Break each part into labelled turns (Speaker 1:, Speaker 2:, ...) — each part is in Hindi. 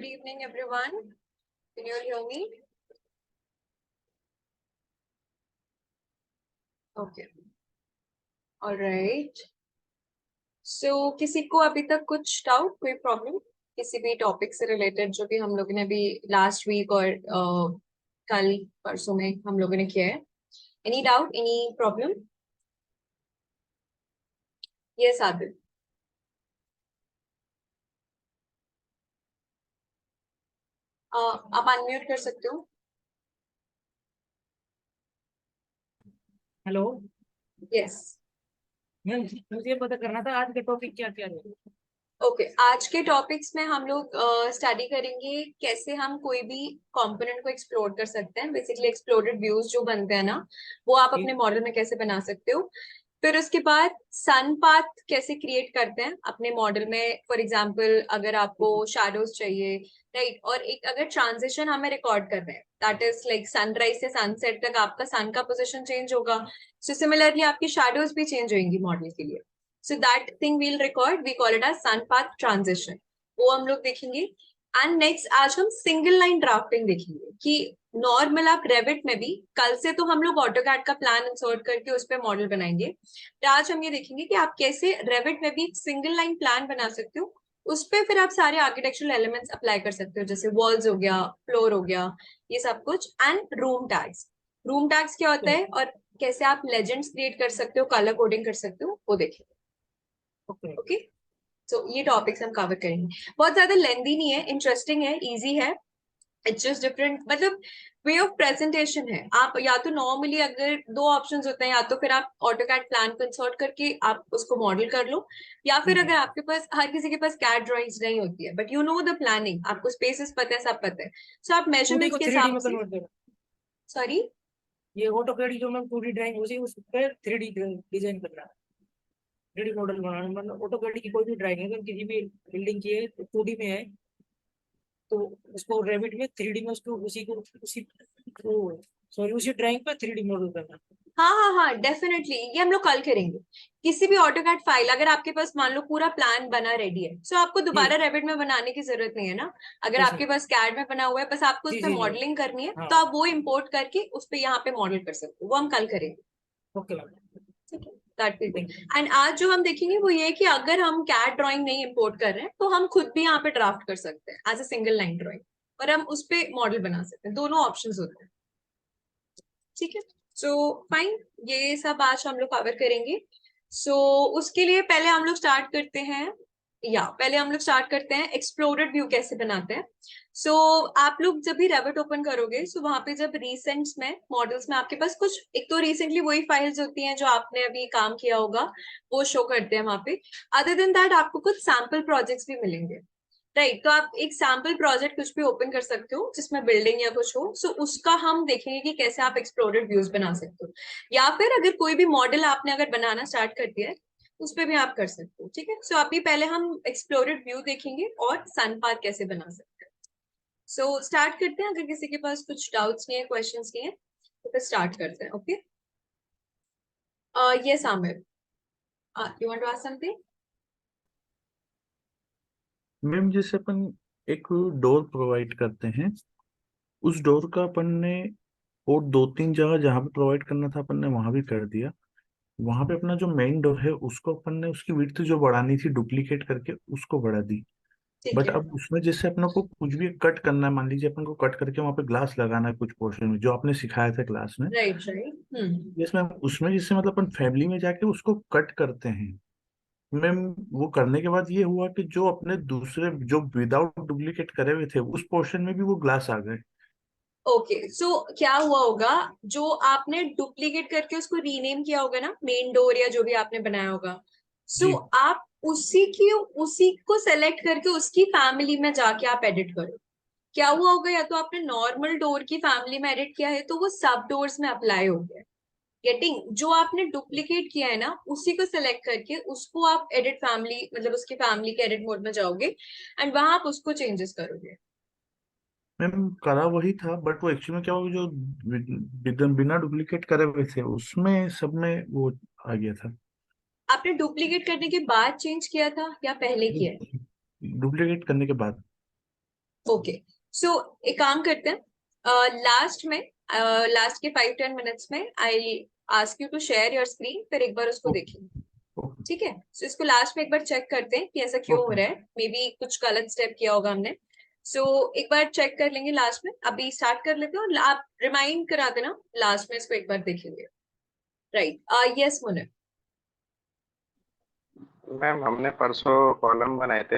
Speaker 1: Good evening, everyone. Can you all hear me? Okay. All right. So, किसी को अभी तक कुछ डाउट, कोई प्रॉब्लम किसी भी टॉपिक से रिलेटेड जो भी हम लोगों ने अभी लास्ट वीक और कल परसों में हम लोगों ने किया है? Any doubt, any problem? Yes Adil. आप अनम्यूट कर सकते हो.
Speaker 2: Hello
Speaker 1: yes.
Speaker 2: मैम, मुझे पता करना था आज का टॉपिक क्या क्या है।
Speaker 1: ओके आज के टॉपिक्स में हम लोग स्टडी करेंगे कैसे हम कोई भी कंपोनेंट को एक्सप्लोर कर सकते हैं. बेसिकली एक्सप्लोरेड व्यूज जो बनते हैं ना, वो आप अपने
Speaker 2: ठीक।
Speaker 1: मॉडल में कैसे बना सकते हो. फिर उसके बाद सन पाथ कैसे क्रिएट करते हैं अपने मॉडल में. फॉर एग्जांपल अगर आपको शैडोज चाहिए, राइट, और एक अगर ट्रांजिशन हमें रिकॉर्ड कर रहे हैं, दैट इज लाइक सनराइज से सनसेट तक आपका सन का पोजिशन चेंज होगा. सो सिमिलरली आपकी शैडोज भी चेंज होंगी मॉडल के लिए. So that thing we'll record, we call it as sun path transition. वो हम लोग देखेंगे. एंड नेक्स्ट आज हम सिंगल लाइन ड्राफ्टिंग देखेंगे कि नॉर्मल आप रेविट में भी, कल से तो हम लोग ऑटोकैड का प्लान इंसर्ट करके उस पर मॉडल बनाएंगे. तो आज हम ये देखेंगे कि आप कैसे रेविट में भी एक सिंगल लाइन प्लान बना सकते हो. उस पर फिर आप सारे आर्किटेक्चरल एलिमेंट्स अप्लाई कर सकते हो, जैसे वॉल्स हो गया, फ्लोर हो गया, ये सब कुछ. And room tags. Room tags क्या होता है और कैसे आप लेजेंड्स क्रिएट कर सकते हो, कलर कोडिंग कर सकते हो, वो देखेंगे.
Speaker 2: ओके।
Speaker 1: ओके. तो ये टॉपिक्स हम कवर करेंगे. बहुत ज्यादा लेंदी नहीं है, इंटरेस्टिंग है, इजी है. इट्स जस्ट डिफरेंट, मतलब वे ऑफ प्रेजेंटेशन है. आप या तो नॉर्मली अगर दो ऑप्शंस होते हैं, या तो फिर आप ऑटोकैड प्लान को इंसर्ट करके आप उसको मॉडल कर लो, या फिर
Speaker 2: ठीक है।
Speaker 1: अगर आपके पास, हर किसी के पास कैड ड्राइंग्स नहीं होती है, but you know the planning, आपको स्पेसेस पता है, सब पता है. सो आप
Speaker 2: 2D
Speaker 1: मेजरमेंट्स
Speaker 2: को
Speaker 1: के
Speaker 2: 3D
Speaker 1: हिसाब
Speaker 2: में
Speaker 1: से.
Speaker 2: कन्वर्ट करो।
Speaker 1: सॉरी.
Speaker 2: ये ऑटोकैड जो मैं 2D ड्राइंग उसी उस पर 3D डिजाइन करना है। 3D मॉडल बनाना मतलब ऑटोकैड की कोई भी ड्राइंग है अगर किसी भी बिल्डिंग की है तो 2D में है, तो उसको रेविट में 3D में उसको उसी सॉरी उसी ड्राइंग पर 3D मॉडल करना।
Speaker 1: हाँ हाँ हाँ, डेफिनेटली ये हम लोग कल करेंगे. किसी भी ऑटोकैड फाइल अगर आपके पास मान लो पूरा प्लान बना रेडी है, सो आपको दोबारा
Speaker 2: ठीक।
Speaker 1: रेविट में बनाने की जरूरत नहीं है ना. अगर
Speaker 2: जैसे
Speaker 1: आपके पास कैड में बना हुआ है, बस आपको उस
Speaker 2: जी
Speaker 1: पर
Speaker 2: जी जी।
Speaker 1: मॉडलिंग करनी है,
Speaker 2: हाँ।
Speaker 1: तो आप वो इंपोर्ट करके उस पर यहाँ पे मॉडल कर सकते हो. वो हम कल करेंगे.
Speaker 2: Okay ma'am.
Speaker 1: ठीक है, that will be.
Speaker 2: Thank you.
Speaker 1: And आज जो हम देखेंगे वो ये है कि अगर हम कैड ड्राइंग नहीं इंपोर्ट कर रहे हैं, तो हम खुद भी यहाँ पे ड्राफ्ट कर सकते हैं as a single line drawing, और हम उस पर मॉडल बना सकते हैं. दोनों ऑप्शन होते हैं. ठीक है. सो फाइन, ये सब आज हम लोग कवर करेंगे. सो उसके लिए पहले हम लोग स्टार्ट करते हैं, या पहले हम लोग स्टार्ट करते हैं एक्सप्लोरेड व्यू कैसे बनाते हैं. सो आप लोग जब भी रेविट ओपन करोगे, सो वहां पे जब रिसेंट्स में मॉडल्स में आपके पास कुछ, एक तो रिसेंटली वही फाइल्स होती हैं जो आपने अभी काम किया होगा, वो शो करते हैं वहां पे. अदर देन दैट आपको कुछ सैम्पल प्रोजेक्ट्स भी मिलेंगे, राइट. तो आप एक सैम्पल प्रोजेक्ट कुछ भी ओपन कर सकते हो जिसमें बिल्डिंग या कुछ हो. सो उसका हम देखेंगे कि कैसे आप एक्सप्लोरेड व्यूज बना सकते हो, या फिर अगर कोई भी मॉडल आपने अगर बनाना स्टार्ट कर दिया है, उस पर भी आप कर सकते हो. ठीक है. सो अभी पहले हम एक्सप्लोरेड व्यू देखेंगे और सन पाथ कैसे बना सकते हैं. सो स्टार्ट करते हैं. अगर किसी के पास कुछ डाउट्स नहीं है, क्वेश्चंस नहीं है, तो फिर स्टार्ट करते हैं. Okay. Yes Aamir, you want to ask something?
Speaker 3: Ma'am जैसे अपन एक डोर प्रोवाइड करते हैं, उस डोर का अपन ने और दो तीन जगह जहाँ पे प्रोवाइड करना था अपन ने वहां भी कर दिया. वहां पे अपना जो मेन डोर है उसको अपन ने उसकी विड्थ जो बढ़ानी थी डुप्लीकेट करके उसको बढ़ा दी.
Speaker 1: ठीक
Speaker 3: बट
Speaker 1: है.
Speaker 3: अब उसमें जैसे अपन को कुछ भी कट करना है, मान लीजिए अपन को कट करके वहां पे ग्लास लगाना है कुछ पोर्शन में जो आपने सिखाया था क्लास में.
Speaker 1: Right right.
Speaker 3: यस मैम, उसमें जैसे मतलब अपन फैमिली में जाके उसको कट करते हैं मैम. वो करने के बाद ये हुआ कि जो अपने दूसरे जो विदाउट डुप्लीकेट करे हुए थे उस पोर्शन में भी वो ग्लास आ गए.
Speaker 1: ओके. सो क्या हुआ होगा, जो आपने डुप्लीकेट करके उसको रीनेम किया होगा ना, मेन डोर या जो भी आपने बनाया होगा, सो
Speaker 3: जी.
Speaker 1: आप उसी को सेलेक्ट करके उसकी फैमिली में जाके आप एडिट करो. क्या हुआ होगा, या तो आपने नॉर्मल डोर की फैमिली में एडिट किया है तो वो सब डोर्स में अप्लाई हो गया. गेटिंग, जो आपने डुप्लीकेट किया है ना, उसी को सेलेक्ट करके उसको आप एडिट फैमिली, मतलब उसकी फैमिली के एडिट मोड में जाओगे, एंड वहां आप उसको चेंजेस करोगे.
Speaker 3: मैम करा वही था बट वो एक्चुअली में क्या हुआ जो बिना डुप्लीकेट करे हुए थे उसमें सब में वो आ गया था.
Speaker 1: आपने डुप्लीकेट करने के बाद चेंज किया था या पहले किया है?
Speaker 3: डुप्लीकेट करने के बाद.
Speaker 1: ओके, सो एक काम करते हैं, लास्ट के 5-10 मिनट्स में I ask you to share your screen, फिर एक बार उसको देखेंगे,
Speaker 3: ओके
Speaker 1: ठीक है? सो इसको लास्ट में एक बार चेक करते हैं कि ऐसा क्यों हो
Speaker 3: ओके
Speaker 1: रहा है, मे बी कुछ गलत स्टेप किया होगा हमने। सो एक बार चेक कर लेंगे लास्ट में, अभी स्टार्ट कर लेते हैं और आप रिमाइंड करा देना, लास्ट में इसको एक बार देखेंगे। राइट, यस मुने।
Speaker 4: मैम हमने परसों कॉलम बनाए थे,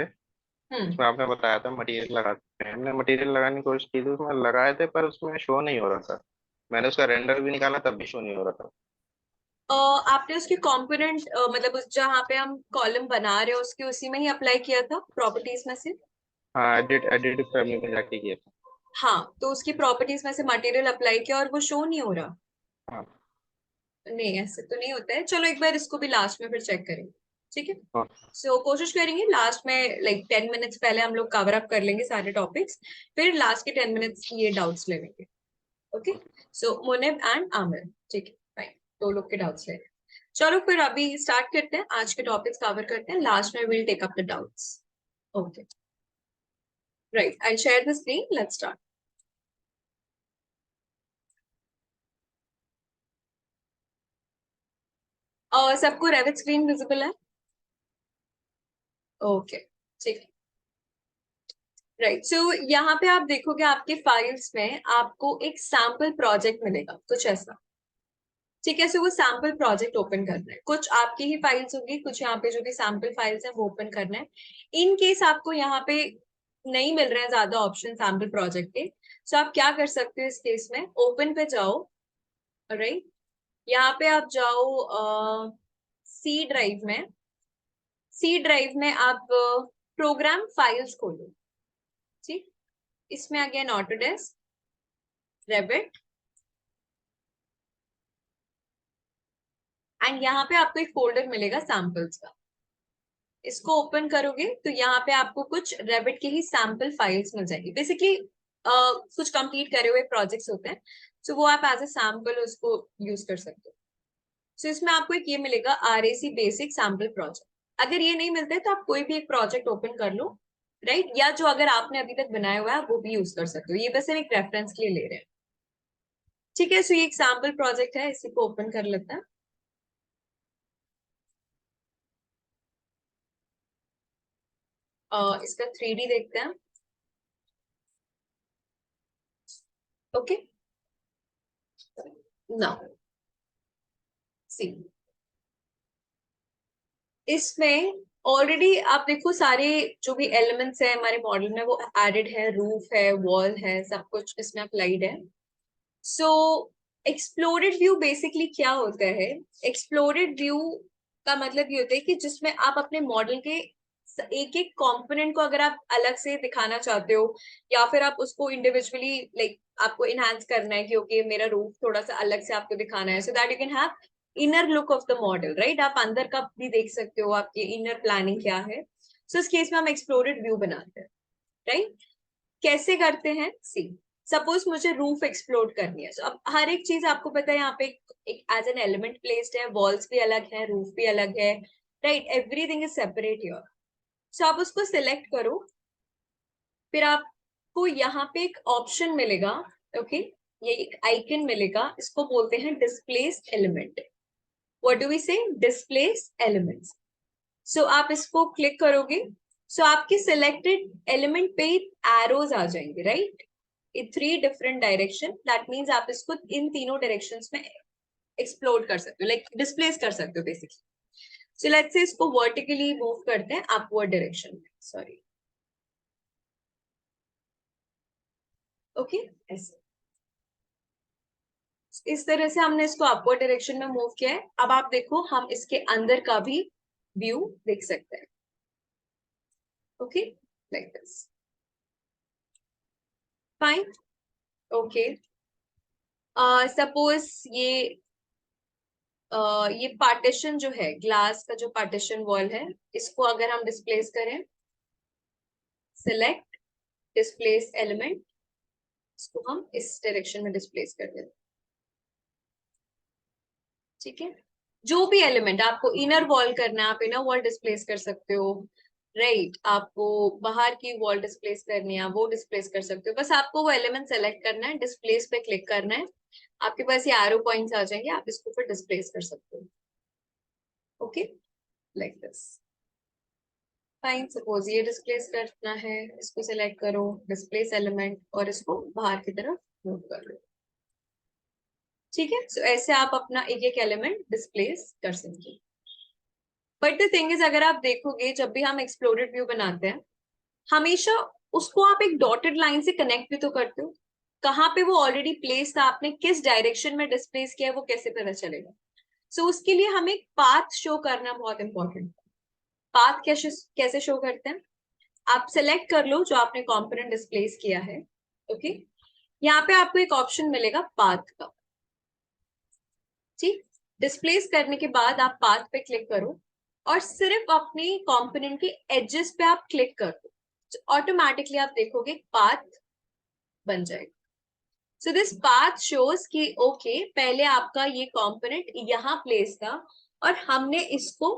Speaker 1: हम्म
Speaker 4: उसमें आपने बताया था मटेरियल लगाते हैं। हमने मटेरियल लगाने की कोशिश की थी, उसमें लगाए थे पर उसमें शो नहीं हो रहा था। मैंने उसका रेंडर भी निकाला तब भी शो नहीं हो रहा था।
Speaker 1: आपने उसके कंपोनेंट मतलब उस जहाँ पे हम कॉलम बना रहे हो उसके उसी में ही अप्लाई किया था प्रॉपर्टीज में से?
Speaker 4: हाँ, एडिट एडिट फैमिली में जाके किया था।
Speaker 1: हाँ, तो उसकी प्रॉपर्टीज में से मटेरियल अप्लाई किया और वो शो नहीं हो रहा?
Speaker 4: हाँ
Speaker 1: नहीं, ऐसे तो नहीं होता है। चलो एक बार इसको भी लास्ट में फिर चेक करेंगे, ठीक है?
Speaker 4: हाँ।
Speaker 1: सो कोशिश करेंगे लास्ट में, लाइक 10 मिनट्स पहले हम लोग कवर अप कर लेंगे सारे टॉपिक्स, फिर लास्ट के 10 मिनट्स ये डाउट्स ले लेंगे। Okay, so Munib and Aamir, ठीक है, फाइन, दो लोग के डाउट्स ले लेंगे। चलो फिर अभी स्टार्ट करते हैं, आज के टॉपिक्स कवर करते हैं, लास्ट में will take up the doubts. Okay, right, I share the screen, let's start. और सबको रेविट स्क्रीन विजिबल है? ओके, ठीक है, राइट। सो यहाँ पे आप देखोगे आपके फाइल्स में आपको एक सैम्पल प्रोजेक्ट मिलेगा, कुछ ऐसा, ठीक है? सो वो सैम्पल प्रोजेक्ट ओपन करना है, कुछ आपकी ही फाइल्स होगी, कुछ यहाँ पे जो भी सैम्पल फाइल्स है वो ओपन करना है। इन केस आपको यहाँ पे नहीं मिल रहे हैं ज्यादा ऑप्शन सैम्पल प्रोजेक्ट के, सो आप क्या कर सकते हो इस केस में, ओपन पे जाओ, राइट, यहाँ पे आप जाओ सी ड्राइव में, सी ड्राइव में आप प्रोग्राम फाइल्स खोलो, ठीक, इसमें अगेन ऑटोडेस्क, रेविट, एंड यहाँ पे आपको एक फोल्डर मिलेगा सैम्पल्स का, इसको ओपन करोगे तो यहाँ पे आपको कुछ रेविट की ही सैम्पल फाइल्स मिल जाएगी। बेसिकली कुछ कंप्लीट करे हुए प्रोजेक्ट्स होते हैं, सो वो आप एज ए सैम्पल उसको यूज कर सकते हो। सो इसमें आपको एक ये मिलेगा RAC बेसिक सैम्पल प्रोजेक्ट। अगर ये नहीं मिलता है तो आप कोई भी एक प्रोजेक्ट ओपन कर लो, राइट, या जो अगर आपने अभी तक बनाया हुआ है वो भी यूज कर सकते हो, ये बस हम एक रेफरेंस के लिए ले रहे हैं, ठीक है? सो ये एक सैम्पल प्रोजेक्ट है, इसी को ओपन कर लेते हैं। इसका 3D देखते हैं। ओके, ना सी, इसमें ऑलरेडी आप देखो सारे जो भी एलिमेंट्स है हमारे मॉडल में वो एडेड है, रूफ है, वॉल है, सब कुछ इसमें अप्लाइड है। सो एक्सप्लोरेड व्यू बेसिकली क्या होता है? एक्सप्लोरेड व्यू का मतलब ये होता है कि जिसमें आप अपने मॉडल के एक एक कंपोनेंट को अगर आप अलग से दिखाना चाहते हो, या फिर आप उसको इंडिविजुअली लाइक आपको इनहांस करना है कि ओके मेरा रूफ थोड़ा सा अलग से आपको दिखाना है, so that you can have inner look of the model, right, आप अंदर का भी देख सकते हो आपकी इनर प्लानिंग क्या है। सो इस केस में हम एक्सप्लोरेड व्यू बनाते हैं, राइट। कैसे करते हैं? सी, सपोज मुझे रूफ एक्सप्लोर करनी है, so अब हर एक चीज आपको पता है यहाँ पे एक एज एन एलिमेंट प्लेस्ड है, वॉल्स भी अलग है, रूफ भी अलग है, right, everything is separate here. So आप उसको सिलेक्ट करो, फिर आपको यहाँ पे एक ऑप्शन मिलेगा, ओके, ये एक आइकन मिलेगा, इसको बोलते हैं displace element. What do we say? Displace elements. So आप इसको क्लिक करोगे, सो आपके सिलेक्टेड एलिमेंट पे एरोज आ जाएंगे, right, in 3 different direction, that means आप इसको इन तीनों डायरेक्शंस में एक्सप्लोर कर सकते हो, लाइक डिस्प्लेस कर सकते हो बेसिकली। सो लेट्स से इसको वर्टिकली मूव करते हैं अपवर्ड डायरेक्शन में, सॉरी, ओके, ऐसे इस तरह से हमने इसको अपवर्ड डायरेक्शन में मूव किया है। अब आप देखो हम इसके अंदर का भी व्यू देख सकते हैं, okay, like this, fine, okay. Suppose ये पार्टीशन जो है, ग्लास का जो पार्टीशन वॉल है, इसको अगर हम डिस्प्लेस करें, सिलेक्ट डिस्प्लेस एलिमेंट, इसको हम इस डायरेक्शन में डिस्प्लेस कर देते हैं, ठीक है? जो भी एलिमेंट आपको इनर वॉल करना है, आप इनर वॉल डिस्प्लेस कर सकते हो, राइट, आपको बाहर की वॉल डिस्प्लेस करनी है, वो डिस्प्लेस कर सकते हो। बस आपको वो एलिमेंट सेलेक्ट करना है, डिस्प्लेस पे क्लिक करना है, आपके पास ये एरो पॉइंट्स आ जाएंगे, आप इसको फिर डिस्प्लेस कर सकते हो। Okay, like this. Fine, suppose ये डिस्प्लेस करना है, इसको सेलेक्ट करो, डिस्प्लेस एलिमेंट, और इसको बाहर की तरफ मूव कर लो। ठीक है, सो ऐसे आप अपना एक एक एलिमेंट डिस्प्लेस कर सकते हो। बट द थिंग इज, अगर आप देखोगे जब भी हम एक्सप्लोरेड व्यू बनाते हैं, हमेशा उसको आप एक डॉटेड लाइन से कनेक्ट भी तो करते हो। कहाँ पे वो ऑलरेडी प्लेस था, आपने किस डायरेक्शन में डिस्प्लेस किया है, वो कैसे पता चलेगा? सो उसके लिए हमें पाथ शो करना बहुत इंपॉर्टेंट है। पाथ कैसे कैसे शो करते हैं? आप सेलेक्ट कर लो जो आपने कंपोनेंट डिस्प्लेस किया है। ओके, यहाँ पे आपको एक ऑप्शन मिलेगा पाथ का। ठीक, डिस्प्लेस करने के बाद आप पाथ पे क्लिक करो और सिर्फ अपने कंपोनेंट के एजेस पे आप क्लिक कर दो, तो ऑटोमेटिकली आप देखोगे पाथ बन जाएगा। सो दिस पाथ शोज कि ओके, पहले आपका ये कंपोनेंट यहाँ प्लेस था और हमने इसको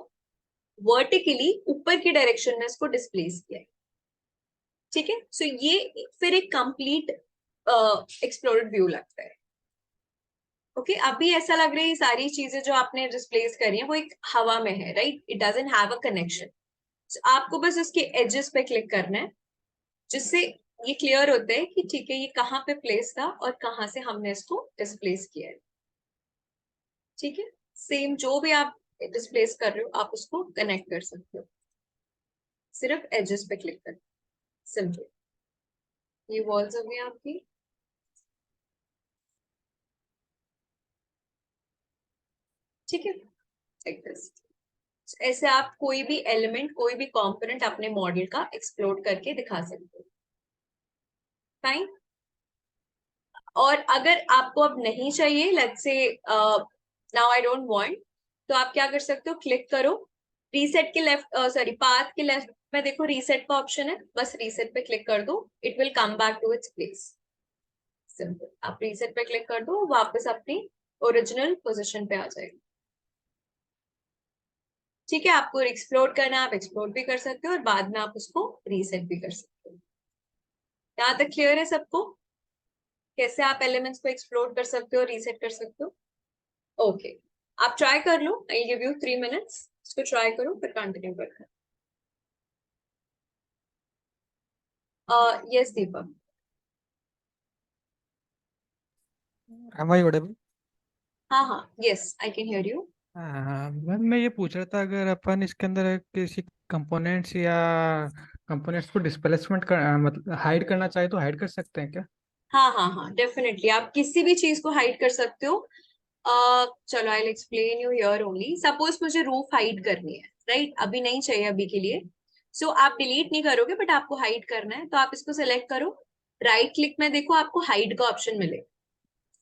Speaker 1: वर्टिकली ऊपर की डायरेक्शन में इसको डिस्प्लेस किया है। ठीक है, सो ये फिर एक कंप्लीट एक्सप्लोर्ड व्यू लगता है। ओके, अभी ऐसा लग रहा है ये सारी चीजें जो आपने डिस्प्लेस करी है वो एक हवा में है, right? It doesn't have a connection. आपको बस उसके एजेस पे क्लिक करना है, जिससे ये क्लियर होता है कि ठीक है, ये कहाँ पे प्लेस था और कहाँ से हमने इसको डिस्प्लेस किया है। ठीक है, सेम जो भी आप डिस्प्लेस कर रहे हो आप उसको कनेक्ट कर सकते हो, सिर्फ एजेस पे क्लिक कर, सिंपल। ये वॉल्स हो गई आपकी। ठीक है, लाइक दिस। ऐसे आप कोई भी एलिमेंट, कोई भी कंपोनेंट अपने मॉडल का एक्सप्लोर करके दिखा सकते हो। फाइन। और अगर आपको अब नहीं चाहिए, let's say now I don't want, तो आप क्या कर सकते हो, क्लिक करो रीसेट के लेफ्ट, सॉरी पाथ के लेफ्ट में देखो रीसेट का ऑप्शन है, बस रीसेट पे क्लिक कर दो, it will come back to its place. Simple, आप रीसेट पे क्लिक कर दो, वापस अपनी ओरिजिनल पोजीशन पे आ जाएगा। ठीक है, आपको एक्सप्लोर करना है, आप एक्सप्लोर भी कर सकते हो और बाद में आप उसको रीसेट भी कर सकते हो। यहाँ तक क्लियर है सबको, कैसे आप एलिमेंट्स को एक्सप्लोर कर सकते हो, रीसेट कर सकते हो? ओके, आप ट्राई कर लो, आई गिव यू 3 मिनट्स, इसको ट्राई करो फिर कंटिन्यू करना। Yes Deepak.
Speaker 5: Am I audible?
Speaker 1: हाँ हाँ, yes I can hear you.
Speaker 5: Ma'am मैं ये पूछ रहा था, अगर अपन इसके अंदर किसी कंपोनेंट्स या कंपोनेंट्स को डिस्प्लेसमेंट कर मतलब हाइड करना चाहे तो हाइड कर सकते हैं क्या?
Speaker 1: हाँ हाँ हाँ, डेफिनेटली आप किसी भी चीज को हाइड कर सकते हो। चलो I will explain you here only. Suppose मुझे रूफ हाइड करनी है, राइट? अभी नहीं चाहिए अभी के लिए, सो आप डिलीट नहीं करोगे बट आपको हाइड करना है, तो आप इसको सेलेक्ट करो, राइट क्लिक में देखो आपको हाइड का ऑप्शन मिलेगा।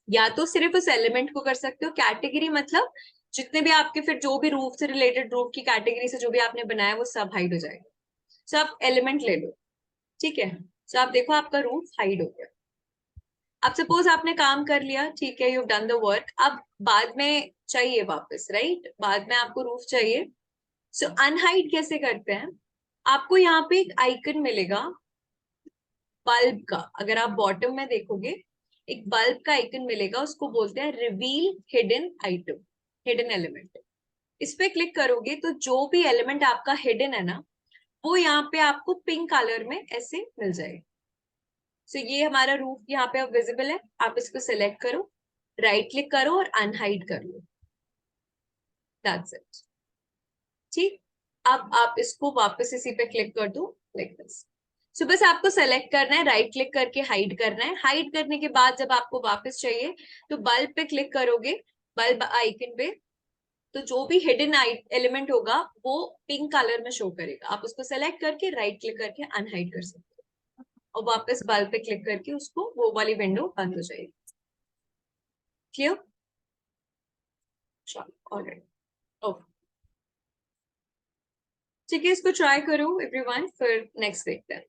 Speaker 1: या तो सिर्फ उस एलिमेंट को कर सकते हो, कैटेगरी मतलब जितने भी आपके फिर जो भी रूफ से रिलेटेड, रूफ की कैटेगरी से जो भी आपने बनाया वो सब हाइड हो जाएगा। सो आप एलिमेंट ले लो। ठीक है, सो आप देखो आपका रूफ हाइड हो गया। अब सपोज आपने काम कर लिया, ठीक है, यू डन द वर्क, अब बाद में चाहिए वापस, राइट? बाद में आपको रूफ चाहिए, सो अनहाइड कैसे करते हैं? आपको यहाँ पे एक आइकन मिलेगा बल्ब का, अगर आप बॉटम में देखोगे एक बल्ब का आइकन मिलेगा, उसको बोलते हैं reveal hidden item, hidden element. इस पे क्लिक करोगे तो जो भी एलिमेंट आपका हिडन है ना, वो यहाँ पे आपको पिंक कलर में ऐसे मिल जाएगा। सो ये हमारा रूफ यहाँ पे अब विजिबल है, आप इसको सिलेक्ट करो, राइट क्लिक करो और अनहाइड कर लो, दैट्स इट। ठीक, अब आप इसको वापस इसी पे क्लिक कर दो, लाइक दिस। सो बस आपको सेलेक्ट करना है, राइट क्लिक करके हाइड करना है। हाइड करने के बाद जब आपको वापस चाहिए तो बल्ब पे क्लिक करोगे, बल्ब आइकन पे, तो जो भी हिडन एलिमेंट होगा वो पिंक कलर में शो करेगा, आप उसको सेलेक्ट करके राइट क्लिक करके अनहाइड कर सकते हो और वापस बल्ब पे क्लिक करके उसको, वो वाली विंडो बंद हो जाएगी। क्लियर? चलो, ऑलराइट, ओके। ठीक है, इसको ट्राई करो एवरीवन, फिर नेक्स्ट देखते हैं।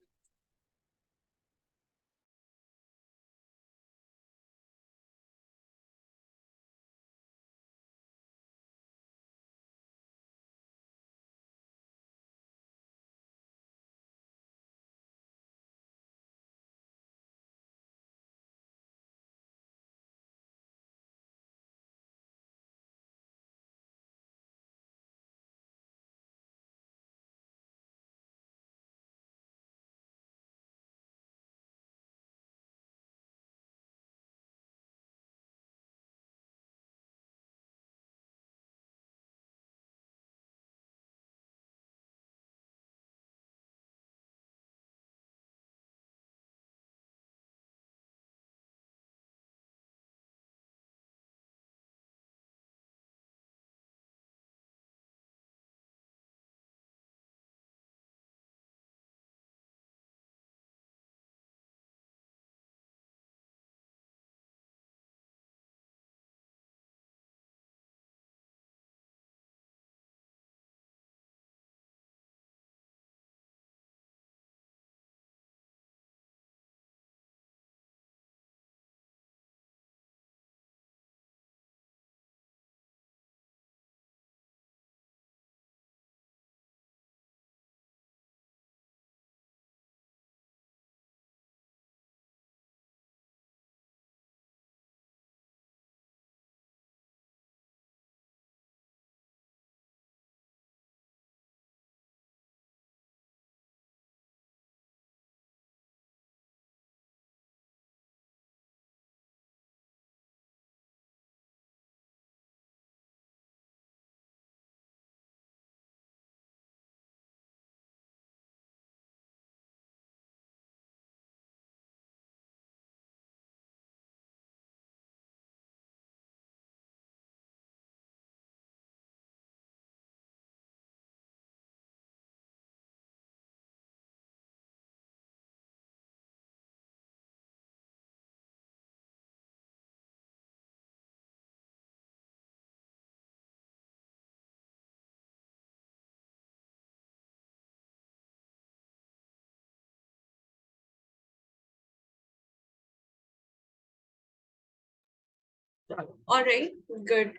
Speaker 1: Alright, good.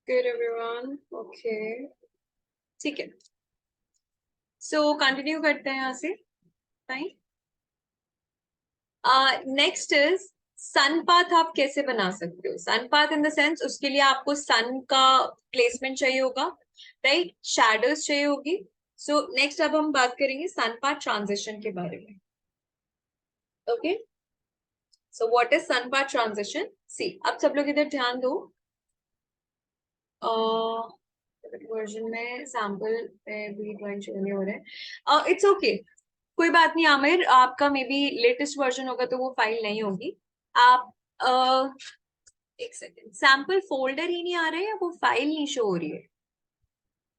Speaker 1: Good everyone. Okay. ठीक है. So continue करते हैं यहाँ से. Fine. Next is sun path आप कैसे बना सकते हो. Sun path in the sense उसके लिए आपको सन का प्लेसमेंट चाहिए होगा, राइट, शैडोज चाहिए होगी. सो नेक्स्ट अब हम बात करेंगे सन पाथ ट्रांजिशन के बारे में. Okay, so what is sun path transition. See, अब सब लोग इधर ध्यान दो. वर्जन में सैंपल में भी ड्राइंग शुरू नहीं हो रहा है. इट्स ओके, कोई बात नहीं आमिर, आपका मे बी लेटेस्ट वर्जन होगा तो वो फाइल नहीं होगी. आप एक सेकेंड, सैंपल फोल्डर ही नहीं आ रहा है या वो फाइल नहीं शो हो रही है.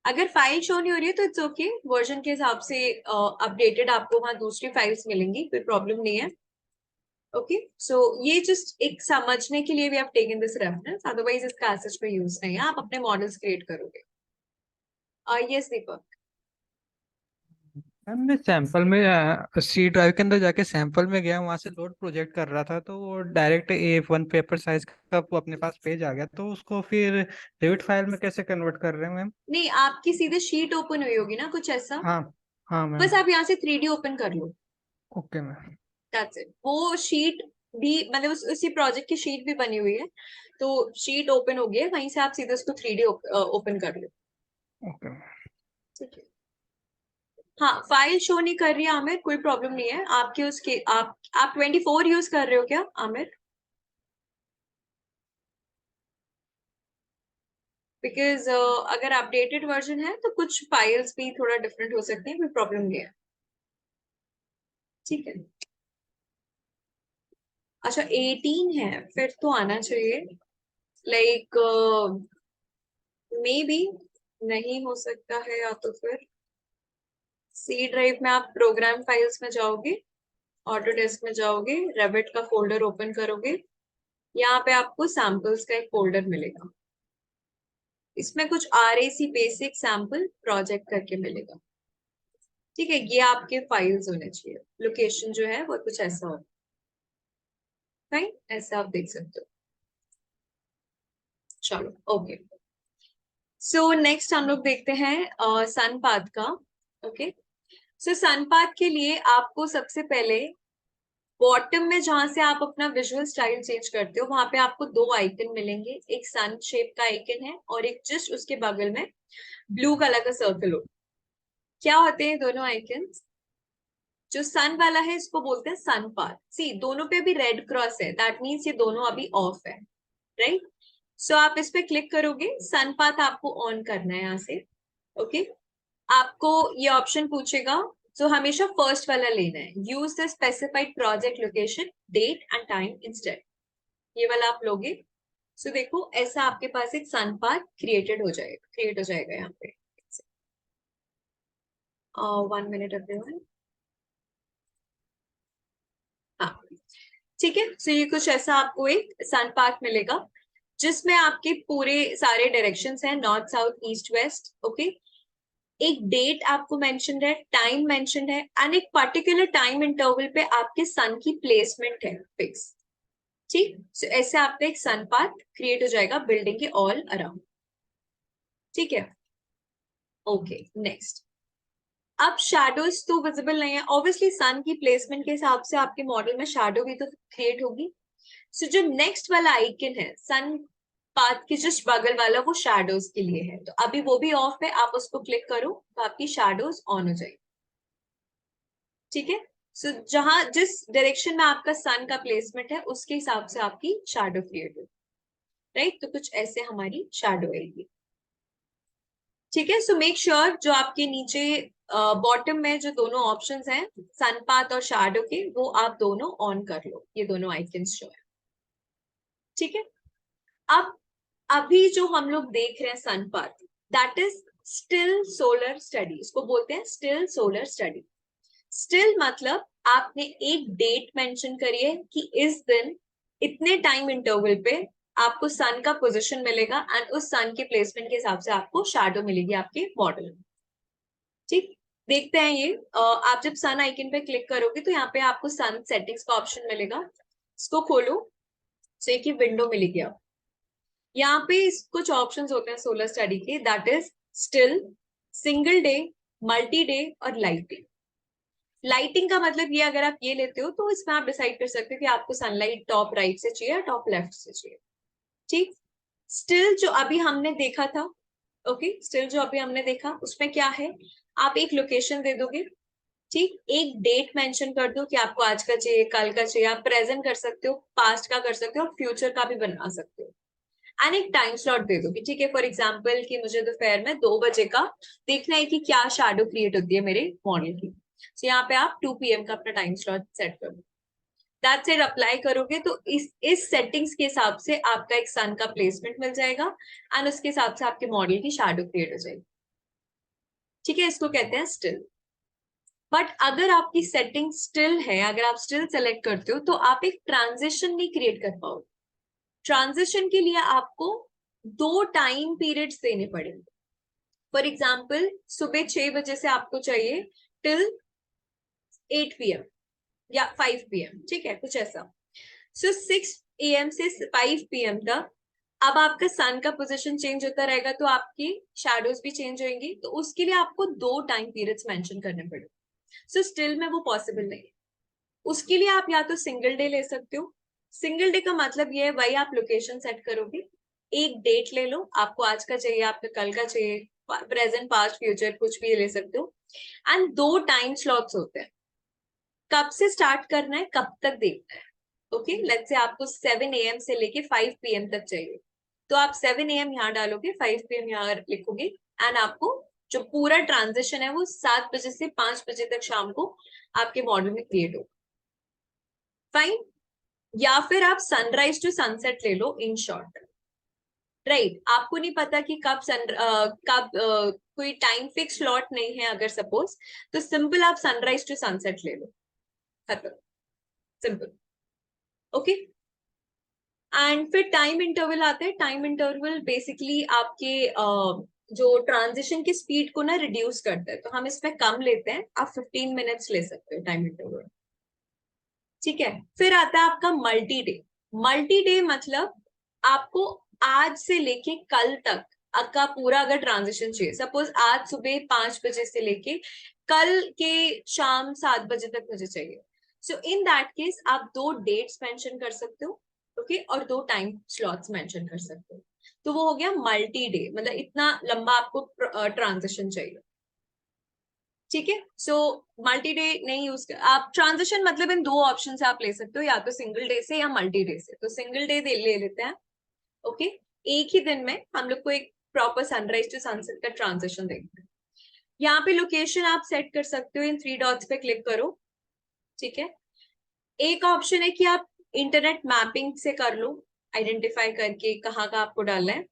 Speaker 1: अगर फाइल शो नहीं हो रही है तो इट्स ओके, वर्जन के हिसाब से अपडेटेड आपको वहां दूसरी फाइल्स मिलेंगी, कोई प्रॉब्लम नहीं है. ओके, सो ये जस्ट एक समझने के लिए भी आप टेकन दिस रेफरेंस, अदरवाइज इसका एज सच कोई यूज नहीं है. आप अपने मॉडल्स क्रिएट करोगे. यस दीपक.
Speaker 5: मैम मैं सैंपल में सी ड्राइव के अंदर जाके सैंपल में गया, वहां से लोड प्रोजेक्ट कर रहा था तो वो डायरेक्ट A1 पेपर साइज का वो अपने पास पेज आ गया, तो उसको फिर रेविट फाइल में कैसे कन्वर्ट कर रहे हैं मैम.
Speaker 1: नहीं, आपकी सीधे शीट ओपन हुई होगी ना कुछ ऐसा.
Speaker 5: हाँ हाँ मैम.
Speaker 1: बस आप यहाँ से 3D ओपन कर लो.
Speaker 5: Okay ma'am.
Speaker 1: That's it. वो शीट भी मतलब उसी प्रोजेक्ट की शीट भी बनी हुई है, तो शीट ओपन हो गई है, वहीं से आप सीधे उसको 3D ओपन कर लो.
Speaker 5: Okay ma'am.
Speaker 1: ठीक है. हाँ, फाइल शो नहीं कर रही है आमिर, कोई प्रॉब्लम नहीं है. आपके उसके आप 24 यूज कर रहे हो क्या आमिर. बिकॉज अगर अपडेटेड वर्जन है तो कुछ फाइल्स भी थोड़ा डिफरेंट हो सकती हैं, कोई प्रॉब्लम नहीं है. ठीक है. अच्छा 18 है, फिर तो आना चाहिए. लाइक मे बी नहीं हो सकता है, या तो फिर सी ड्राइव में आप प्रोग्राम फाइल्स में जाओगे, ऑटोडेस्क में जाओगे, रेविट का फोल्डर ओपन करोगे, यहाँ पे आपको सैम्पल्स का एक फोल्डर मिलेगा. इसमें कुछ RAC बेसिक सैम्पल प्रोजेक्ट करके मिलेगा. ठीक है, ये आपके फाइल्स होने चाहिए. लोकेशन जो है वो कुछ ऐसा हो. फाइन, ऐसा आप देख सकते हो. चलो ओके. सो नेक्स्ट हम लोग देखते हैं सन पाथ का. ओके, सो सन पाथ के लिए आपको सबसे पहले बॉटम में जहां से आप अपना विजुअल स्टाइल चेंज करते हो वहां पे आपको दो आइकन मिलेंगे. एक सन शेप का आइकन है और एक जस्ट उसके बगल में ब्लू कलर का सर्कल हो. क्या होते हैं दोनों आइकन्स. जो सन वाला है इसको बोलते हैं सन पाथ. सी, दोनों पे अभी रेड क्रॉस है, दैट मीन्स ये दोनों अभी ऑफ है, राइट. सो आप इस पे क्लिक करोगे, सन पाथ आपको ऑन करना है यहाँ से. ओके, आपको ये ऑप्शन पूछेगा, तो हमेशा फर्स्ट वाला लेना है. Use the specified project location date and time instead, ये वाला आप लोगे. सो देखो ऐसा आपके पास एक सन पाथ क्रिएट हो जाएगा यहाँ पे. 1 मिनट एवरीवन. हाँ ठीक है. सो ये कुछ ऐसा आपको एक सन पाथ मिलेगा जिसमें आपके पूरे सारे डायरेक्शंस हैं, north south east west. Okay, एक डेट आपको मेंशन है, टाइम मेंशन है, एंड एक पर्टिकुलर टाइम इंटरवल पे आपके सन की प्लेसमेंट है फिक्स. ठीक, सो ऐसे आपका एक सन पाथ क्रिएट हो जाएगा बिल्डिंग के ऑल अराउंड. ठीक है. Okay, next. अब शैडोज तो विजिबल नहीं है, ऑब्वियसली सन की प्लेसमेंट के हिसाब से आपके मॉडल में शैडो भी तो क्रिएट होगी. सो जो नेक्स्ट वाला आइकन है सन पाथ के जस्ट बगल वाला, वो शैडोज के लिए है, तो अभी वो भी ऑफ है. आप उसको क्लिक करो तो आपकी शैडोज ऑन हो जाएगी. ठीक है. सो जहां जिस डायरेक्शन में आपका सन का प्लेसमेंट है उसके हिसाब से आपकी शैडो क्रिएट होगी, राइट. तो कुछ ऐसे हमारी शैडो आएगी. ठीक है. सो मेक श्योर जो आपके नीचे बॉटम में जो दोनों ऑप्शंस हैं सन पाथ और शैडो के, वो आप दोनों ऑन कर लो. ये दोनों आइकन्स जो है. ठीक है. अब अभी जो हम लोग देख रहे हैं sun path, that is still solar study. इसको बोलते हैं स्टिल सोलर स्टडी. स्टिल मतलब आपने एक डेट मेंशन करी है कि इस दिन इतने टाइम इंटरवल पे आपको सन का पोजीशन मिलेगा एंड उस सन के प्लेसमेंट के हिसाब से आपको शैडो मिलेगी आपके मॉडल में. ठीक, देखते हैं ये. आप जब सन आइकन पे क्लिक करोगे तो यहाँ पे आपको सन सेटिंग्स का ऑप्शन मिलेगा. इसको खोलो. सो एक ही विंडो मिलेगी आपको। यहाँ पे कुछ ऑप्शंस होते हैं सोलर स्टडी के, that is still, single day, multi day और लाइटिंग। लाइटिंग का मतलब ये, अगर आप ये लेते हो तो इसमें आप डिसाइड कर सकते हो कि आपको सनलाइट टॉप राइट से चाहिए या टॉप लेफ्ट से चाहिए। ठीक। स्टिल जो अभी हमने देखा था, ओके, स्टिल जो अभी हमने देखा उसमें क्या है, आप एक लोकेशन दे दोगे, ठीक, एक डेट मेंशन कर दो कि आपको आज का चाहिए, कल का चाहिए, आप प्रेजेंट कर सकते हो, पास्ट का कर सकते हो, फ्यूचर का भी बना सकते हो, एंड एक टाइम स्लॉट दे दो कि ठीक है, फॉर एग्जांपल कि मुझे दोपहर में 2 बजे का देखना है कि क्या शैडो क्रिएट होती है मेरे मॉडल की। तो यहाँ पे आप 2 PM का अपना टाइम स्लॉट सेट कर दो, दैट्स इट। अप्लाई करोगे तो इस सेटिंग्स के हिसाब से आपका एक सन का प्लेसमेंट मिल जाएगा एंड उसके हिसाब से आपके मॉडल की शैडो क्रिएट हो जाएगी। ठीक है, इसको कहते हैं स्टिल। बट अगर आपकी सेटिंग स्टिल है, अगर आप स्टिल सेलेक्ट करते हो तो आप एक ट्रांजिशन नहीं क्रिएट कर पाओगे। ट्रांजिशन के लिए आपको 2 टाइम पीरियड्स देने पड़ेंगे। फॉर एग्जाम्पल सुबह 6 बजे से आपको चाहिए टिल 8 PM या 5 PM, ठीक है, कुछ ऐसा। सो 6 AM से 5 PM तक अब आपका सन का पोजीशन चेंज होता रहेगा तो आपकी शैडोज भी चेंज होंगी, तो उसके लिए आपको 2 टाइम पीरियड्स मेंशन करने पड़ेंगे। सो स्टिल में वो पॉसिबल नहीं है। उसके लिए आप या तो सिंगल डे ले सकते हो। सिंगल डे का मतलब ये है, वही आप लोकेशन सेट करोगे, एक डेट ले लो, आपको आज का चाहिए, आपको कल का चाहिए, प्रेजेंट पास्ट फ्यूचर कुछ भी ले सकते हो, एंड 2 टाइम स्लॉट्स होते हैं। कब से स्टार्ट करना है, कब तक देखना है। ओके, लेट्स से आपको 7 AM से लेके 5 PM तक चाहिए, तो आप 7 AM यहाँ डालोगे, 5 PM यहाँ लिखोगे, एंड आपको जो पूरा ट्रांजिशन है वो 7 बजे से 5 बजे तक शाम को आपके मॉडल में क्रिएट होगा। फाइन। या फिर आप सनराइज टू सनसेट ले लो, इन शॉर्ट, राइट। आपको नहीं पता कि कोई टाइम फिक्स स्लॉट नहीं है अगर सपोज, तो सिंपल आप सनराइज टू सनसेट ले लो, खत्म, सिंपल। ओके, एंड फिर टाइम इंटरवल आता है। टाइम इंटरवल बेसिकली आपके जो ट्रांजिशन की स्पीड को ना रिड्यूस करता है, तो हम इसमें कम लेते हैं, आप 15 मिनट्स ले सकते हो टाइम इंटरवल। ठीक है, फिर आता है आपका मल्टी डे। मल्टी डे मतलब आपको आज से लेके कल तक आपका पूरा अगर ट्रांजिशन चाहिए, सपोज आज सुबह 5 बजे से लेके कल के शाम 7 बजे तक मुझे चाहिए, सो इन दैट केस आप 2 डेट्स मेंशन कर सकते हो, ओके, और 2 टाइम स्लॉट्स मेंशन कर सकते हो, तो वो हो गया मल्टी डे, मतलब इतना लंबा आपको ट्रांजिशन चाहिए। ठीक है, सो मल्टी डे नहीं यूज कर आप ट्रांजिशन, मतलब इन 2 ऑप्शन से आप ले सकते हो, या तो सिंगल डे से या मल्टी डे से। तो सिंगल डे ले लेते हैं, ओके, एक ही दिन में हम लोग को एक प्रॉपर सनराइज टू सनसेट का ट्रांजिशन देखते हैं। यहाँ पे लोकेशन आप सेट कर सकते हो, इन 3 डॉट्स पे क्लिक करो, ठीक है। एक ऑप्शन है कि आप इंटरनेट मैपिंग से कर लो, आइडेंटिफाई करके कहाँ का आपको डालना है,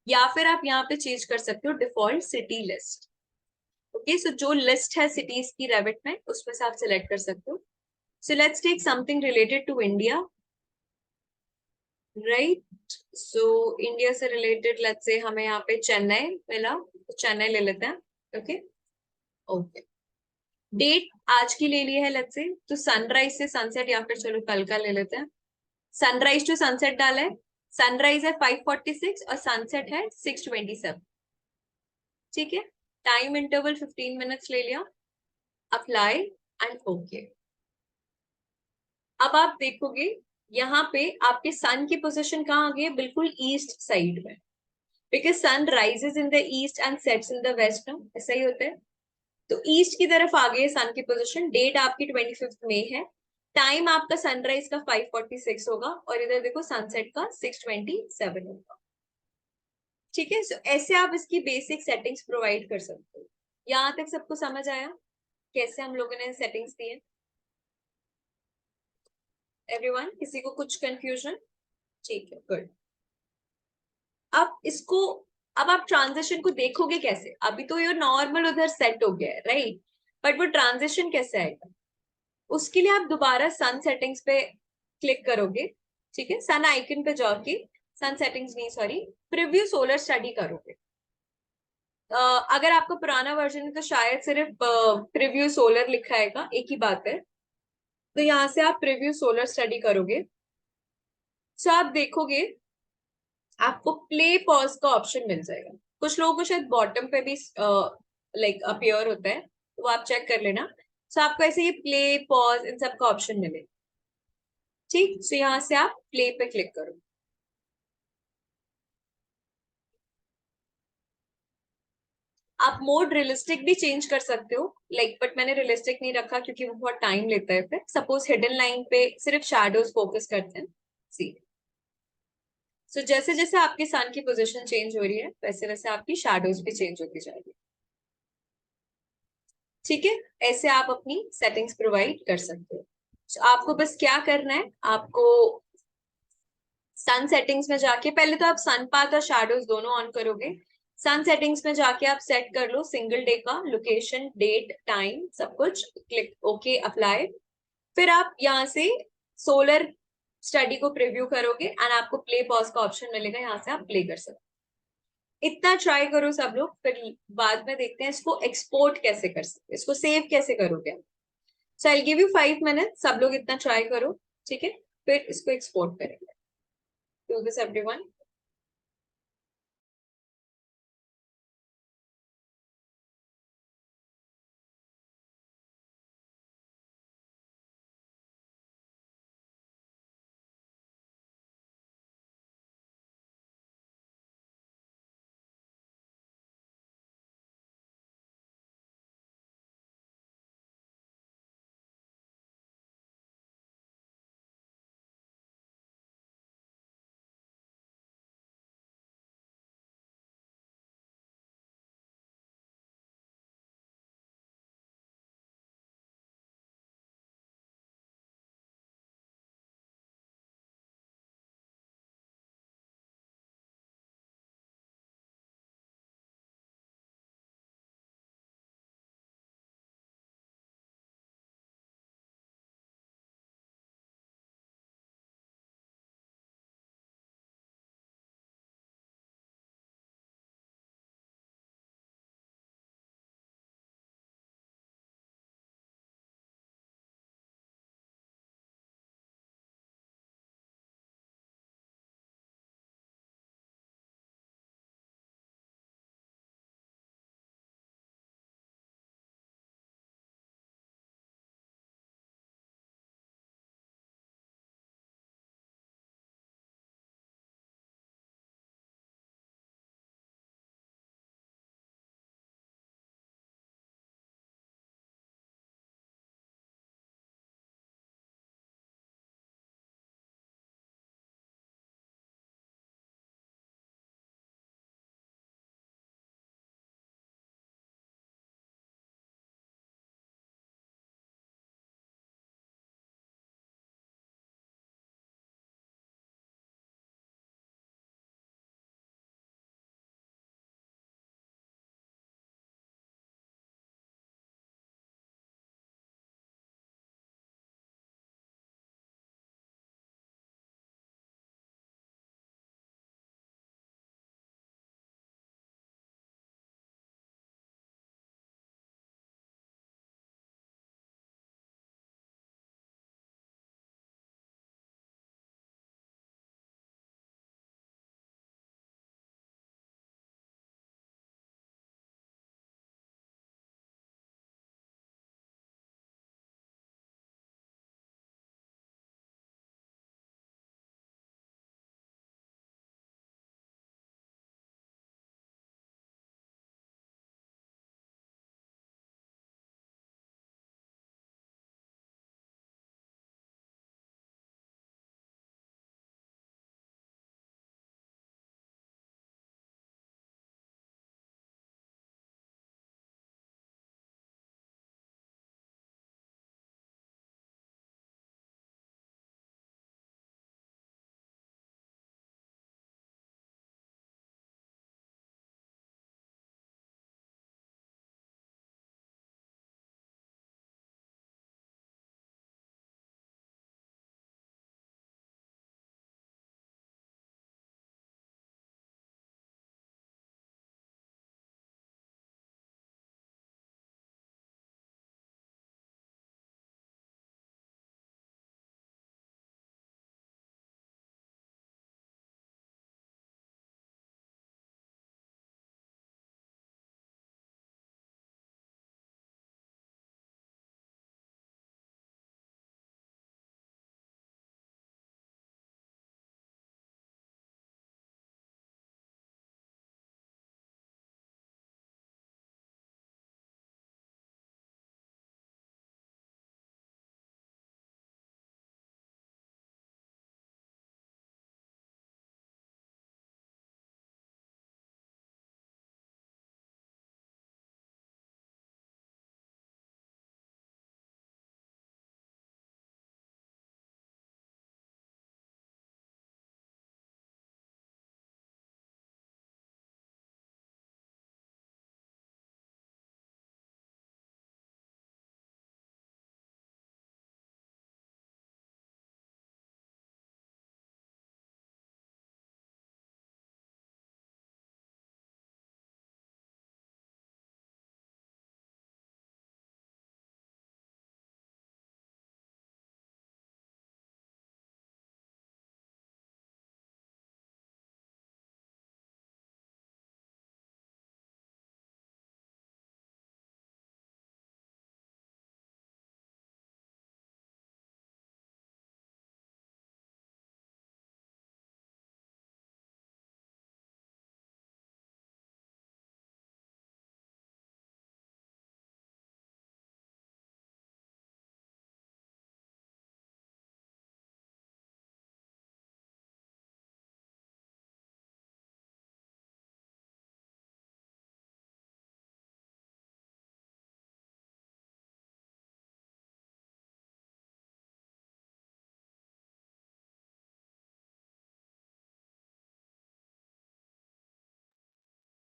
Speaker 1: या फिर आप यहाँ पे चेंज कर सकते हो डिफॉल्ट सिटी लिस्ट। ओके, सो जो लिस्ट है सिटीज की रेविट में, उसमें से आप सिलेक्ट कर सकते हो। So let's take something related to India, right. So India से रिलेटेड लेट्स से हमें यहाँ पे चेन्नई मिला, तो चेन्नई ले लेते हैं, ओके। ओके, डेट आज की ले ली है लेट्स से, तो सनराइज से सनसेट या फिर चलो कल का ले लेते हैं। सनराइज टू सनसेट डाला है, सनराइज है 5:46 और सनसेट है 6:27, ठीक है। टाइम इंटरवल 15 मिनट्स ले लिया, अप्लाई एंड ओके। अब आप देखोगे यहाँ पे आपके सन की पोजीशन कहाँ आ गई है, बिल्कुल ईस्ट साइड में, because sun rises in the east and sets in the west ना, ऐसा ही होता है। तो ईस्ट की तरफ आ गई है सन की पोजीशन। डेट आपकी 25 मई है, टाइम आपका सनराइज का 5:46 होगा और इधर देखो सनसेट का 6:27 होगा, ठीक है। सो ऐसे आप इसकी बेसिक सेटिंग्स प्रोवाइड कर सकते हो। यहाँ तक सबको समझ आया कैसे हम लोगों ने सेटिंग्स दी है? एवरीवन, किसी को कुछ कंफ्यूजन? ठीक है, गुड। अब इसको, अब आप ट्रांजिशन को देखोगे कैसे? अभी तो ये नॉर्मल उधर सेट हो गया है, राइट, बट वो ट्रांजिशन कैसे आएगा, उसके लिए आप दोबारा सन सेटिंग्स पे क्लिक करोगे, ठीक है, सन आइकन पे जाके, सन सेटिंग्स नहीं सॉरी, प्रीव्यू सोलर स्टडी करोगे। अगर आपका पुराना वर्जन है तो शायद सिर्फ प्रीव्यू सोलर लिखा आएगा, एक ही बात है। तो यहाँ से आप प्रीव्यू सोलर स्टडी करोगे। सो आप देखोगे आपको प्ले पॉज का ऑप्शन मिल जाएगा। कुछ लोगों को शायद बॉटम पे भी लाइक अपीयर होता है, तो वो आप चेक कर लेना। सो आपको ऐसे ये प्ले पॉज इन सब का ऑप्शन मिलेगा। ठीक, सो यहाँ से आप प्ले पे क्लिक करो। आप मोड रियलिस्टिक भी चेंज कर सकते हो, लाइक बट मैंने रियलिस्टिक नहीं रखा क्योंकि वो बहुत टाइम लेता है। फिर सपोज हिडन लाइन पे सिर्फ शैडोज फोकस करते हैं, सी। सो जैसे जैसे आपके सन की पोजीशन चेंज हो रही है वैसे वैसे आपकी शैडोज भी चेंज होती जाएगी। ठीक है, ऐसे आप अपनी सेटिंग्स प्रोवाइड कर सकते हो। So, आपको बस क्या करना है, आपको सन सेटिंग्स में जाके पहले तो आप सन पाथ और शैडोज दोनों ऑन करोगे। सन सेटिंग्स में जाके आप सेट कर लो सिंगल डे का लोकेशन, डेट, टाइम, सब कुछ। Click okay, apply. फिर आप यहाँ से सोलर स्टडी को प्रीव्यू करोगे एंड आपको प्ले पॉज का ऑप्शन मिलेगा, यहाँ से आप प्ले कर सकते हो। इतना ट्राई करो सब लोग, फिर बाद में देखते हैं इसको एक्सपोर्ट कैसे कर सकते हैं, इसको सेव कैसे करोगे। सो आई गिव यू 5 मिनट, सब लोग इतना ट्राई करो, ठीक है, फिर इसको एक्सपोर्ट करेंगे। Do this everyone.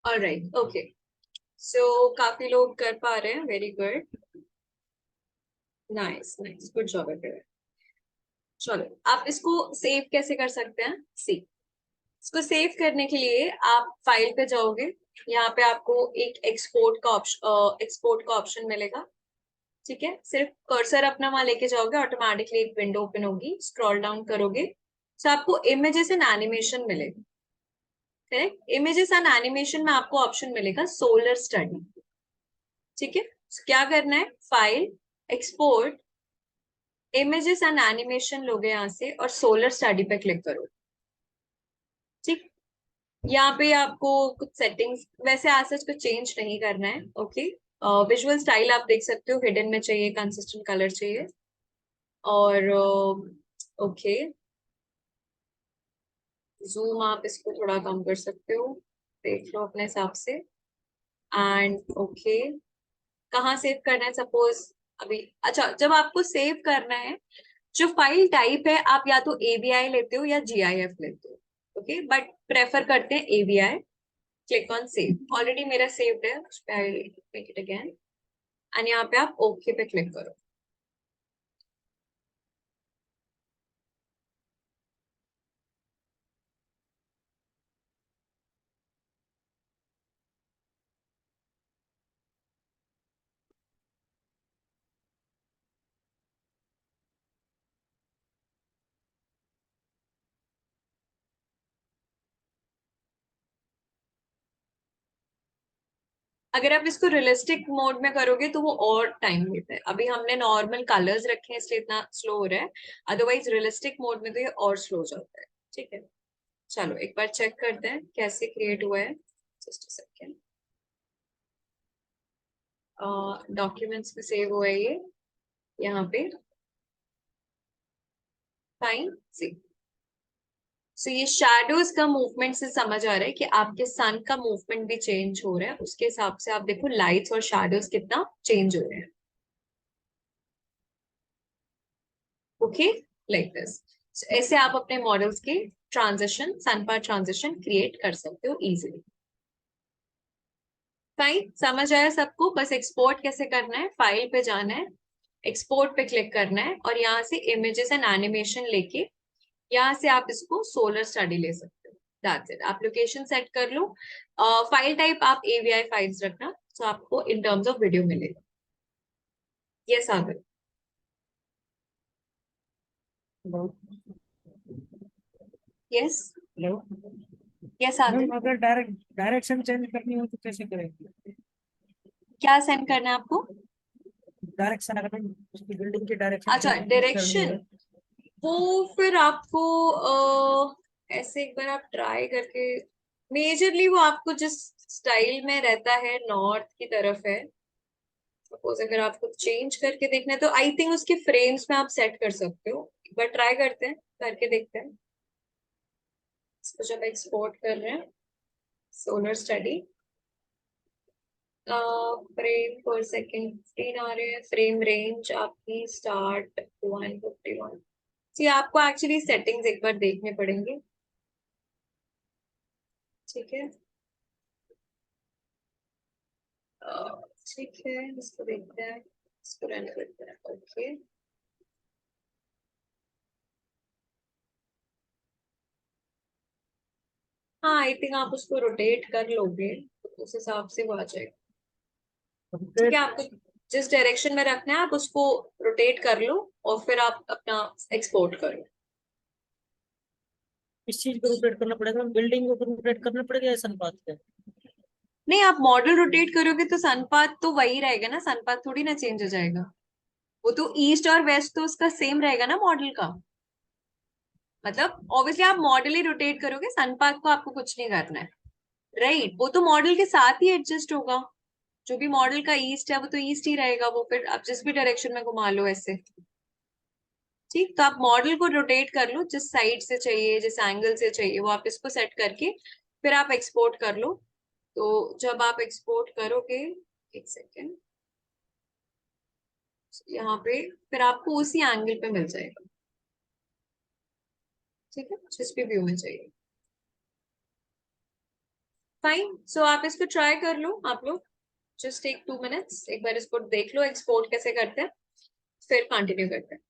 Speaker 1: Alright, okay. So काफी लोग कर पा रहे हैं, very good, nice nice, good job everyone. चलो, आप इसको सेव कैसे कर सकते हैं, सी। इसको सेव करने के लिए आप फाइल पे जाओगे, यहाँ पे आपको एक एक्सपोर्ट का ऑप्शन मिलेगा। ठीक है, सिर्फ कर्सर अपना वहां लेके जाओगे, ऑटोमेटिकली एक विंडो ओपन होगी, स्क्रॉल डाउन करोगे तो आपको इमेजेस एंड एनिमेशन मिलेगा। करेक्ट, इमेजेस एंड एनिमेशन में आपको ऑप्शन मिलेगा सोलर स्टडी। ठीक है, so क्या करना है, file, export, images and animation लोगे यहाँ से और सोलर स्टडी पे क्लिक करो। ठीक, यहाँ पे आपको कुछ सेटिंग्स वैसे आज सच कुछ चेंज नहीं करना है। ओके, विजुअल स्टाइल आप देख सकते हो, हिडन में चाहिए, कंसिस्टेंट कलर चाहिए, और ओके, जूम आप इसको थोड़ा कम कर सकते हो, देख लो अपने हिसाब से। एंड ओके, कहाँ सेव करना है, सपोज अभी, अच्छा, जब आपको सेव करना है, जो फाइल टाइप है, आप या तो AVI लेते हो या GIF लेते हो। ओके, बट प्रेफर करते हैं AVI। Click on save, already मेरा सेव्ड है, उस पे I make it again, and यहाँ पे आप ओके पे क्लिक करो। अगर आप इसको रियलिस्टिक मोड में करोगे तो वो और टाइम लेता है। अभी हमने नॉर्मल कलर्स रखे हैं इसलिए इतना स्लो हो रहा है, अदरवाइज रियलिस्टिक मोड में तो ये और स्लो हो जाता है। ठीक है, चलो एक बार चेक करते हैं कैसे क्रिएट हुआ है, जस्ट अ सेकेंड। डॉक्यूमेंट्स में सेव हुआ है ये, यहाँ पे फाइन सी। सो ये शैडोज का मूवमेंट से समझ आ रहा है कि आपके सन का मूवमेंट भी चेंज हो रहा है, उसके हिसाब से आप देखो लाइट्स और शैडोज कितना चेंज हो रहे हैं। Okay, like this. ऐसे आप अपने मॉडल्स के ट्रांजिशन, सन पार्ट ट्रांजिशन क्रिएट कर सकते हो इजीली। फाइन, समझ आया सबको? बस एक्सपोर्ट कैसे करना है, फाइल पे जाना है, एक्सपोर्ट पे क्लिक करना है, और यहाँ से इमेजेस एंड एनिमेशन लेके यहाँ से आप इसको सोलर स्टडी ले सकते हो। दैट्स इट, आप लोकेशन सेट कर लो, फाइल टाइप आप AVI फाइल्स रखना, तो आपको इन टर्म्स ऑफ वीडियो मिलेगा। ये सागर,
Speaker 2: हेलो।
Speaker 1: यस
Speaker 2: हेलो
Speaker 1: यस सागर,
Speaker 2: मैम, अगर डायरेक्शन चेंज करनी हो तो कैसे करेंगे?
Speaker 1: क्या सेंड करना है आपको?
Speaker 2: डायरेक्शन, अगर मैम उसकी बिल्डिंग की डायरेक्शन
Speaker 1: अच्छा,
Speaker 2: चेंज करनी
Speaker 1: डायरेक्शन,
Speaker 2: है।
Speaker 1: वो फिर आपको ऐसे एक बार आप ट्राई करके, मेजरली वो आपको जिस स्टाइल में रहता है नॉर्थ की तरफ है, सपोज अगर आपको चेंज करके देखना है तो आई थिंक उसके फ्रेम्स में आप सेट कर सकते हो। एक बार ट्राई करते हैं, करके देखते हैं। इसको जब एक्सपोर्ट कर रहे हैं, सोलर स्टडी, फ्रेम पर सेकेंड 15 आ रहे हैं, फ्रेम रेंज आपकी स्टार्ट 151। जी, आपको एक्चुअली सेटिंग्स एक बार देखने पड़ेंगे। ठीक है, ठीक है, इसको देखते हैं, इसको रन करते हैं। ओके, हाँ, आई थिंक आप उसको रोटेट कर लोगे तो उस हिसाब से वो आ जाएगा। ठीक है, आपको जिस डायरेक्शन में रखना है आप उसको रोटेट कर लो, और फिर आप अपना एक्सपोर्ट करो।
Speaker 2: इस चीज को रोटेट करना पड़ेगा, बिल्डिंग को रोटेट करना पड़ेगा या सनपाथ पे?
Speaker 1: नहीं, आप मॉडल रोटेट करोगे तो सनपाथ तो वही रहेगा ना, सनपाथ थोड़ी ना चेंज हो जाएगा। वो तो ईस्ट और वेस्ट तो उसका सेम रहेगा ना मॉडल का। मतलब ऑब्वियसली आप मॉडल ही रोटेट करोगे, सनपाथ को आपको कुछ नहीं करना है। राइट, वो तो मॉडल के साथ ही एडजस्ट होगा। जो भी मॉडल का ईस्ट है वो तो ईस्ट ही रहेगा, वो फिर आप जिस भी डायरेक्शन में घुमा लो ऐसे। ठीक, तो आप मॉडल को रोटेट कर लो, जिस साइड से चाहिए, जिस एंगल से चाहिए, वो आप इसको सेट करके फिर आप एक्सपोर्ट कर लो। तो जब आप एक्सपोर्ट करोगे, एक सेकेंड, यहाँ पे फिर आपको उसी एंगल पे मिल जाएगा। ठीक है, जिस भी व्यू में चाहिए। फाइन, सो आप इसको ट्राई कर लो आप लोग, जस्ट टेक 2 मिनट्स, एक बार इसको देख लो एक्सपोर्ट कैसे करते हैं, फिर कंटिन्यू करते हैं।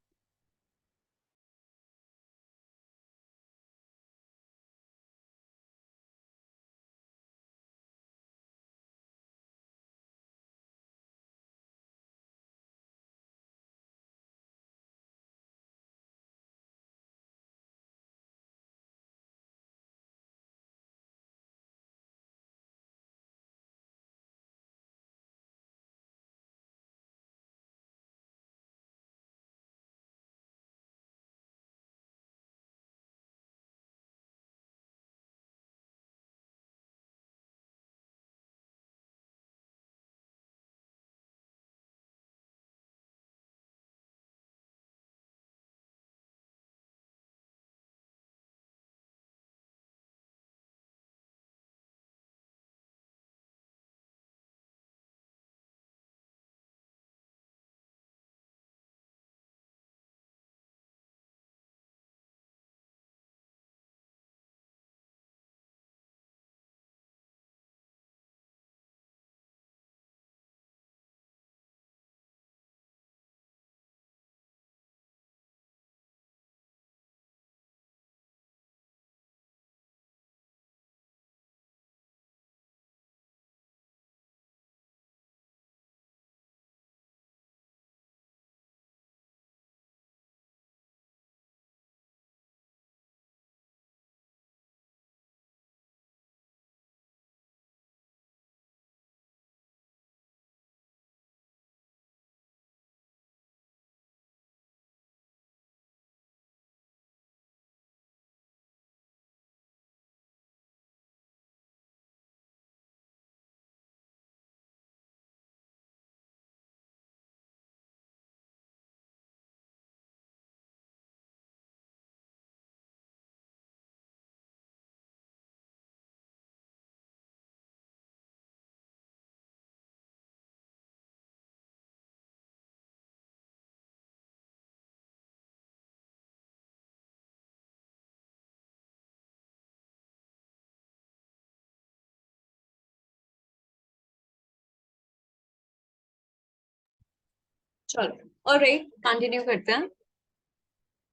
Speaker 1: चलो, ऑलराइट, कंटिन्यू करते हैं।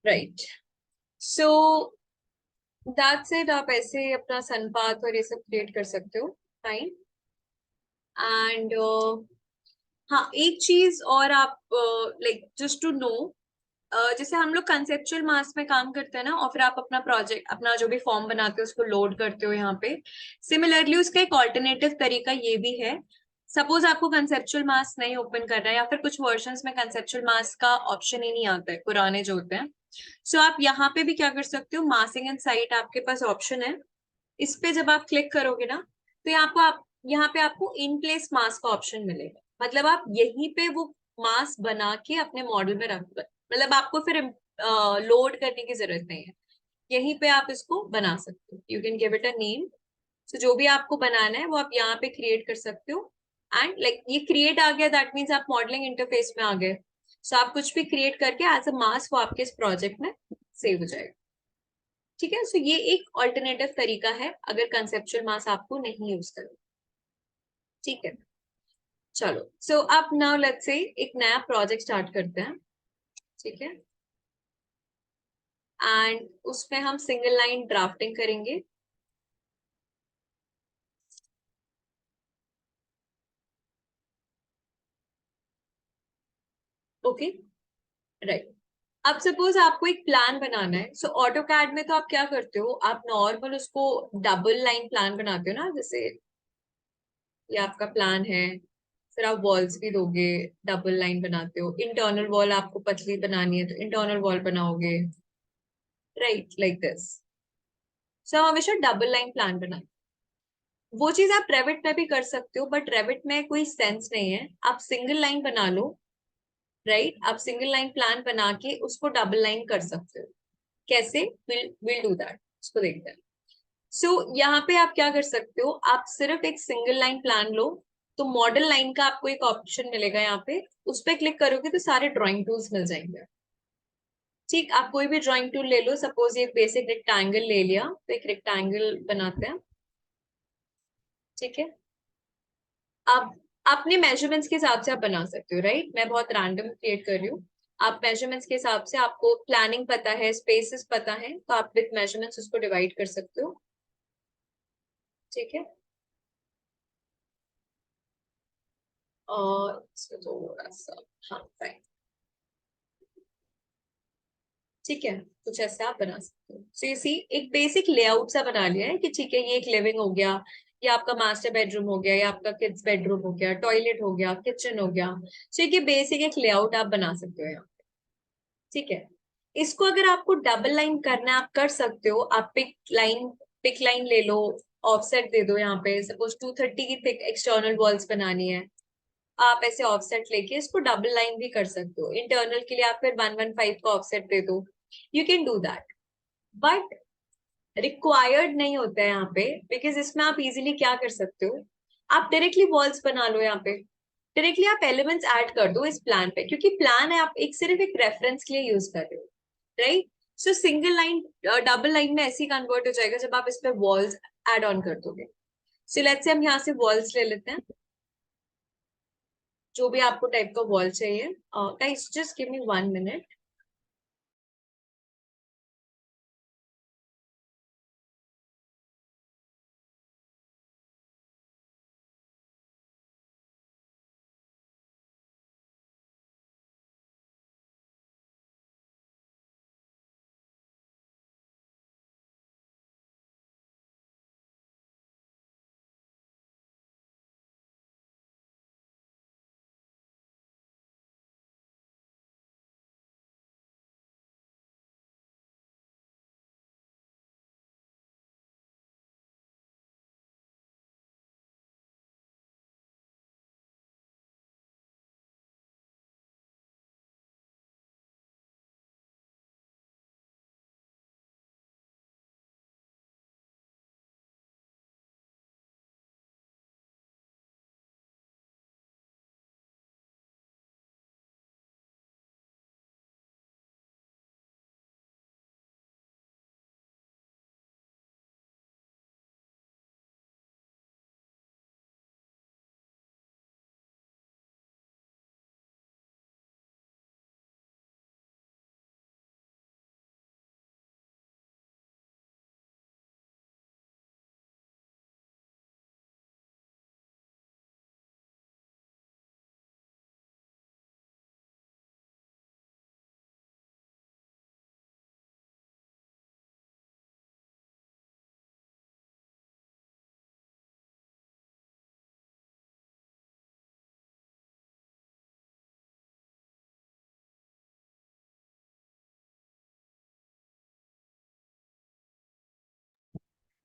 Speaker 1: राइट, सो दैट्स इट, आप ऐसे अपना सनपाथ और ये सब क्रिएट कर सकते हो। फाइन, एंड हाँ, एक चीज और आप लाइक जस्ट टू नो, जैसे हम लोग कंसेप्चुअल मास में काम करते हैं ना, और फिर आप अपना प्रोजेक्ट, अपना जो भी फॉर्म बनाते हो उसको लोड करते हो यहाँ पे, सिमिलरली उसका एक ऑल्टरनेटिव तरीका ये भी है। सपोज आपको कंसेप्चुअल मास नहीं ओपन करना है, या फिर कुछ वर्जन्स में कंसेप्चुअल मास का ऑप्शन ही नहीं आता है, पुराने जो होते हैं, सो आप यहाँ पे भी क्या कर सकते हो, मासिंग एंड साइट आपके पास ऑप्शन है, इस पे जब आप क्लिक करोगे ना, तो आप यहाँ पे आपको इन प्लेस मास का ऑप्शन मिलेगा। मतलब आप यहीं पे वो मास बना के अपने मॉडल में रख, मतलब आपको फिर लोड करने की जरूरत नहीं है, यहीं पे आप इसको बना सकते हो। You can give it a name, so जो भी आपको बनाना है वो आप यहाँ पे क्रिएट कर सकते हो। एंड लाइक ये क्रिएट आ गया, दैट मीन्स आप मॉडलिंग इंटरफेस में आ गए। सो आप कुछ भी क्रिएट करके एज अ मास वो आपके इस प्रोजेक्ट में सेव हो जाएगा। ठीक है, सो ये एक ऑल्टरनेटिव तरीका है अगर कंसेप्चुअल मास आपको नहीं यूज करना। ठीक है, चलो, सो अब नाउ लेट्स से एक नया प्रोजेक्ट स्टार्ट करते हैं। ठीक है, एंड उसमें हम सिंगल लाइन ड्राफ्टिंग करेंगे। ओके, राइट, अब सपोज आपको एक प्लान बनाना है, सो ऑटो कैड में तो आप क्या करते हो, आप नॉर्मल उसको डबल लाइन प्लान बनाते हो ना, जैसे ये आपका प्लान है, फिर आप वॉल्स भी दोगे, डबल लाइन बनाते हो, इंटरनल वॉल आपको पतली बनानी है तो इंटरनल वॉल बनाओगे, राइट, लाइक दिस। सो हम हमेशा डबल लाइन प्लान बनाते, वो चीज आप रेविट में भी कर सकते हो, बट रेविट में कोई सेंस नहीं है, आप सिंगल लाइन बना लो। राइट, आप सिंगल लाइन प्लान बना के उसको डबल लाइन कर सकते हो। कैसे, विल डू दैट, उसको देखते हैं। सो यहाँ पे आप क्या कर सकते हो, आप सिर्फ एक सिंगल लाइन प्लान लो, तो मॉडल लाइन का आपको एक ऑप्शन मिलेगा यहाँ पे, उस पर क्लिक करोगे तो सारे ड्राइंग टूल्स मिल जाएंगे। ठीक, आप कोई भी ड्राइंग टूल ले लो, सपोज ये बेसिक रेक्टेंगल ले लिया, तो एक रेक्टेंगल बनाते हैं। ठीक है, अब अपने मेजरमेंट्स के हिसाब से आप बना सकते हो, राइट। मैं बहुत रैंडम क्रिएट कर रही हूँ। आप मेजरमेंट्स के हिसाब से, आपको प्लानिंग पता है, स्पेसेस पता है, तो आप विद मेजरमेंट्स उसको डिवाइड कर सकते हो। ठीक है, और इसको थोड़ा सा, हाँ फाइन, ठीक है, कुछ ऐसा आप बना सकते हो। सो यू सी, एक बेसिक लेआउट सा बना लिया है कि ठीक है, ये एक लिविंग हो गया, या आपका मास्टर बेडरूम हो गया, या आपका किड्स बेडरूम हो गया, टॉयलेट हो गया, किचन हो गया। सो ये बेसिक एक लेआउट आप बना सकते हो यहाँ। ठीक है, इसको अगर आपको डबल लाइन करना है, आप कर सकते हो। आप पिक लाइन ले लो, ऑफसेट दे दो। यहाँ पे सपोज 230 की पिक एक्सटर्नल वॉल्स बनानी है, आप ऐसे ऑफसेट लेके इसको डबल लाइन भी कर सकते हो। इंटरनल के लिए आप फिर 115 का ऑफसेट दे दो, you can do that, but required नहीं होता है यहाँ पे, बिकॉज इसमें आप इजीली क्या कर सकते हो, आप डायरेक्टली वॉल्स बना लो। यहाँ पे डायरेक्टली आप एलिमेंट्स ऐड कर दो इस प्लान पे, क्योंकि प्लान है, आप एक सिर्फ एक रेफरेंस के लिए यूज कर रहे हो, राइट। सो सिंगल लाइन डबल लाइन में ऐसे ही कन्वर्ट हो जाएगा जब आप इस पे वॉल्स एड ऑन कर दोगे। सो लेट्स से हम यहाँ से वॉल्स ले लेते हैं, जो भी आपको टाइप का वॉल चाहिए। Guys just give me 1 minute.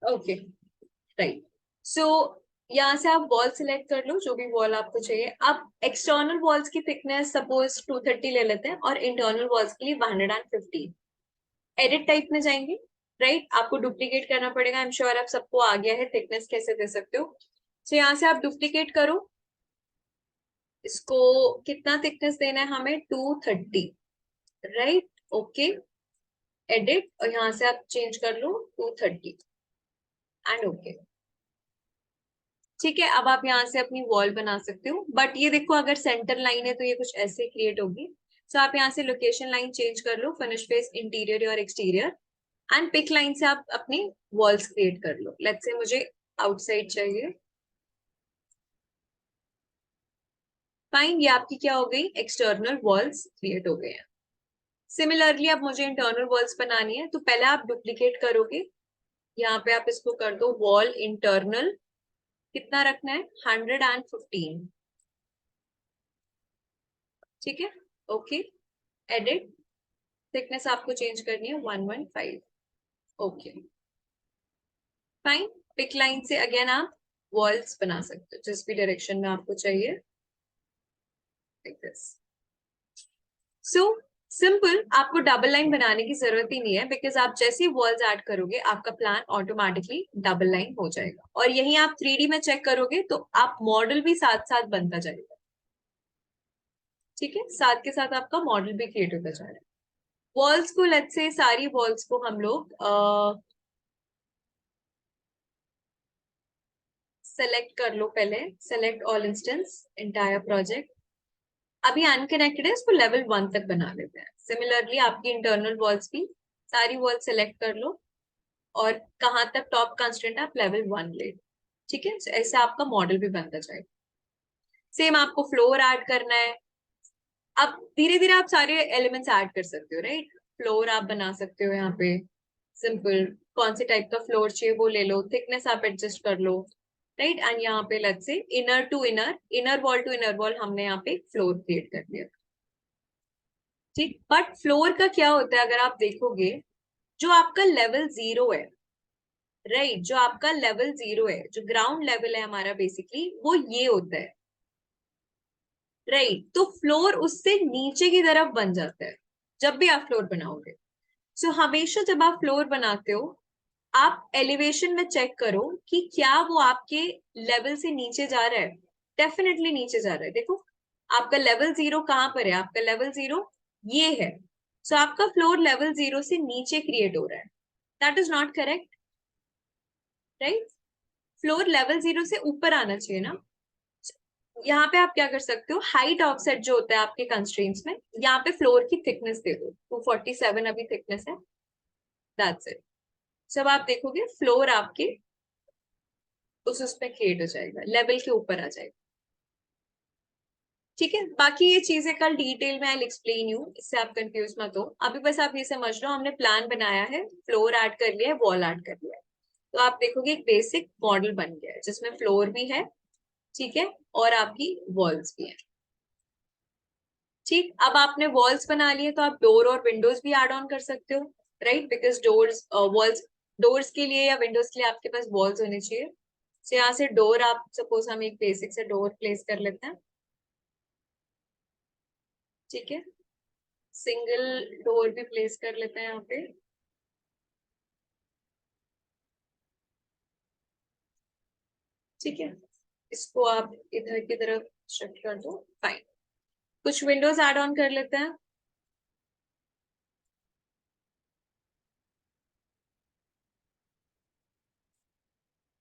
Speaker 1: Okay, right. So यहाँ से आप वॉल सिलेक्ट कर लो, जो भी वॉल आपको चाहिए। अब एक्सटर्नल वॉल्स की थिकनेस सपोज 230 ले लेते हैं, और इंटरनल वॉल्स के लिए 115। एडिट टाइप में जाएंगे, राइट। आपको डुप्लीकेट करना पड़ेगा, आई एम श्योर आप सबको आ गया है थिकनेस कैसे दे सकते हो। सो यहाँ से आप डुप्लीकेट करो इसको, कितना थिकनेस देना है हमें, 230, राइट। ओके, एडिट, और यहाँ से आप चेंज कर लो 230 एंड ओके। ठीक है, अब आप यहाँ से अपनी वॉल बना सकते हो, बट ये देखो अगर सेंटर लाइन है तो ये कुछ ऐसे क्रिएट होगी। सो आप यहाँ से लोकेशन लाइन चेंज कर लो, फिनिश फेस इंटीरियर और एक्सटीरियर, एंड पिक लाइन से आप अपनी वॉल्स क्रिएट कर लो। लेट्स से मुझे आउटसाइड चाहिए, फाइन, ये आपकी क्या हो गई, एक्सटर्नल वॉल्स क्रिएट हो गए हैं। सिमिलरली अब मुझे इंटरनल वॉल्स बनानी है, तो पहले आप डुप्लीकेट करोगे, यहाँ पे आप इसको कर दो वॉल इंटरनल, कितना रखना है, 115। ठीक है, ओके, एडिट, थिकनेस आपको चेंज करनी है 115। Okay, fine. पिक लाइन से अगेन आप वॉल्स बना सकते हो जिस भी डायरेक्शन में आपको चाहिए, लाइक दिस। सो सिंपल, आपको डबल लाइन बनाने की जरूरत ही नहीं है, बिकॉज आप जैसे ही वॉल्स ऐड करोगे आपका प्लान ऑटोमेटिकली डबल लाइन हो जाएगा। और यही आप 3D में चेक करोगे तो आप मॉडल भी साथ साथ बनता जाएगा। ठीक है, साथ के साथ आपका मॉडल भी क्रिएट होता जा रहा है। वॉल्स को, लेट्स से सारी वॉल्स को हम लोग सेलेक्ट कर लो पहले, select all instance entire project. अभी अनकनेक्टेड है, इसको लेवल 1 तक बना लेते हैं। सिमिलरली आपकी इंटरनल वॉल्स भी सारी वॉल सेलेक्ट कर लो और कहाँ तक टॉप कंस्ट्रेंट आप लेवल 1 ले, ठीक है। ऐसे आपका मॉडल भी बनता जाएगा। सेम आपको फ्लोर ऐड करना है। अब धीरे धीरे आप सारे एलिमेंट्स ऐड कर सकते हो, राइट। फ्लोर आप बना सकते हो यहाँ पे, सिंपल कौन से टाइप का फ्लोर चाहिए वो ले लो, थिकनेस आप एडजस्ट कर लो, राइट। एंड यहाँ पे let's say inner to inner, inner wall to inner wall हमने यहाँ पे फ्लोर क्रिएट कर दिया, ठीक। बट फ्लोर का क्या होता है, अगर आप देखोगे जो आपका लेवल 0 है, राइट, जो आपका लेवल 0 है, जो ग्राउंड लेवल है हमारा बेसिकली, वो ये होता है, राइट। तो फ्लोर उससे नीचे की तरफ बन जाता है जब भी आप फ्लोर बनाओगे। सो हमेशा जब आप फ्लोर बनाते हो, आप एलिवेशन में चेक करो कि क्या वो आपके लेवल से नीचे जा रहा है। डेफिनेटली नीचे जा रहा है। देखो आपका लेवल 0 कहाँ पर है, आपका लेवल 0 ये है। सो आपका फ्लोर लेवल 0 से नीचे क्रिएट हो रहा है। That is not correct, right. Floor level 0 से ऊपर आना चाहिए ना। यहाँ पे आप क्या कर सकते हो, हाइट ऑफसेट जो होता है आपके कंस्ट्रेंट्स में, यहाँ पे फ्लोर की थिकनेस दे दो, 247 अभी थिकनेस है, दैट्स इट। जब आप देखोगे फ्लोर आपके उसमें क्रिएट हो जाएगा, लेवल के ऊपर आ जाएगा, ठीक है। बाकी ये चीजें कल डिटेल में आई एक्सप्लेन यू, इससे आप कंफ्यूज मत हो। अभी बस आप ये समझ लो, हमने प्लान बनाया है, फ्लोर ऐड कर लिया है, वॉल ऐड कर लिया है, तो आप देखोगे एक बेसिक मॉडल बन गया है जिसमें फ्लोर भी है, ठीक है, और आपकी वॉल्स भी है, ठीक। अब आपने वॉल्स बना लिए तो आप डोर और विंडोज भी ऐड ऑन कर सकते हो, right, because doors walls, doors के लिए या विंडोज के लिए आपके पास वॉल्स होने चाहिए। तो यहाँ से डोर, आप सपोज हम एक बेसिक से डोर प्लेस कर लेते हैं, ठीक है, सिंगल डोर भी प्लेस कर लेते हैं यहाँ पे, ठीक है। इसको आप इधर की तरफ शिफ्ट कर दो, फाइन। कुछ विंडोज ऐड ऑन कर लेते हैं,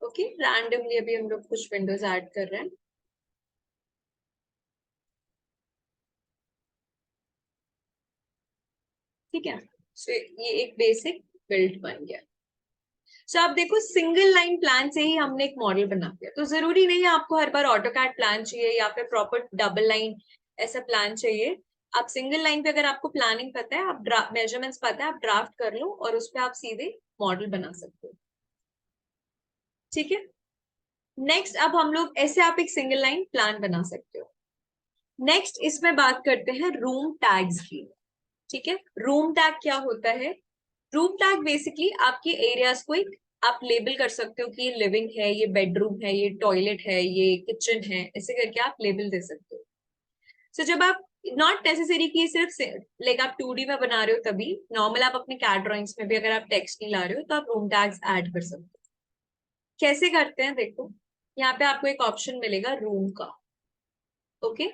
Speaker 1: ओके। रैंडमली अभी हम लोग कुछ विंडोज ऐड कर रहे हैं, ठीक है। सो ये एक बेसिक बिल्ड बन गया। सो आप देखो सिंगल लाइन प्लान से ही हमने एक मॉडल बना दिया। तो जरूरी नहीं है आपको हर बार ऑटोकैड प्लान चाहिए या फिर प्रॉपर डबल लाइन ऐसा प्लान चाहिए। आप सिंगल लाइन पे अगर आपको प्लानिंग पता है, आप मेजरमेंट्स पता है, आप ड्राफ्ट कर लो और उस पर आप सीधे मॉडल बना सकते हो, ठीक है। नेक्स्ट अब हम लोग ऐसे आप एक सिंगल लाइन प्लान बना सकते हो। नेक्स्ट इसमें बात करते हैं रूम टैग्स की, ठीक है। रूम टैग क्या होता है, रूम टैग बेसिकली आपके एरियाज को एक आप लेबल कर सकते हो कि ये लिविंग है, ये बेडरूम है, ये टॉयलेट है, ये किचन है, ऐसे करके आप लेबल दे सकते हो। सो जब आप, नॉट नेसेसरी कि सिर्फ लाइक आप 2D में बना रहे हो तभी, नॉर्मल आप अपने कैड ड्राइंग्स में भी अगर आप टेक्स्ट नहीं ला रहे हो तो आप रूम टैग्स ऐड कर सकते हो। कैसे करते हैं देखो, यहाँ पे आपको एक ऑप्शन मिलेगा रूम का, ओके।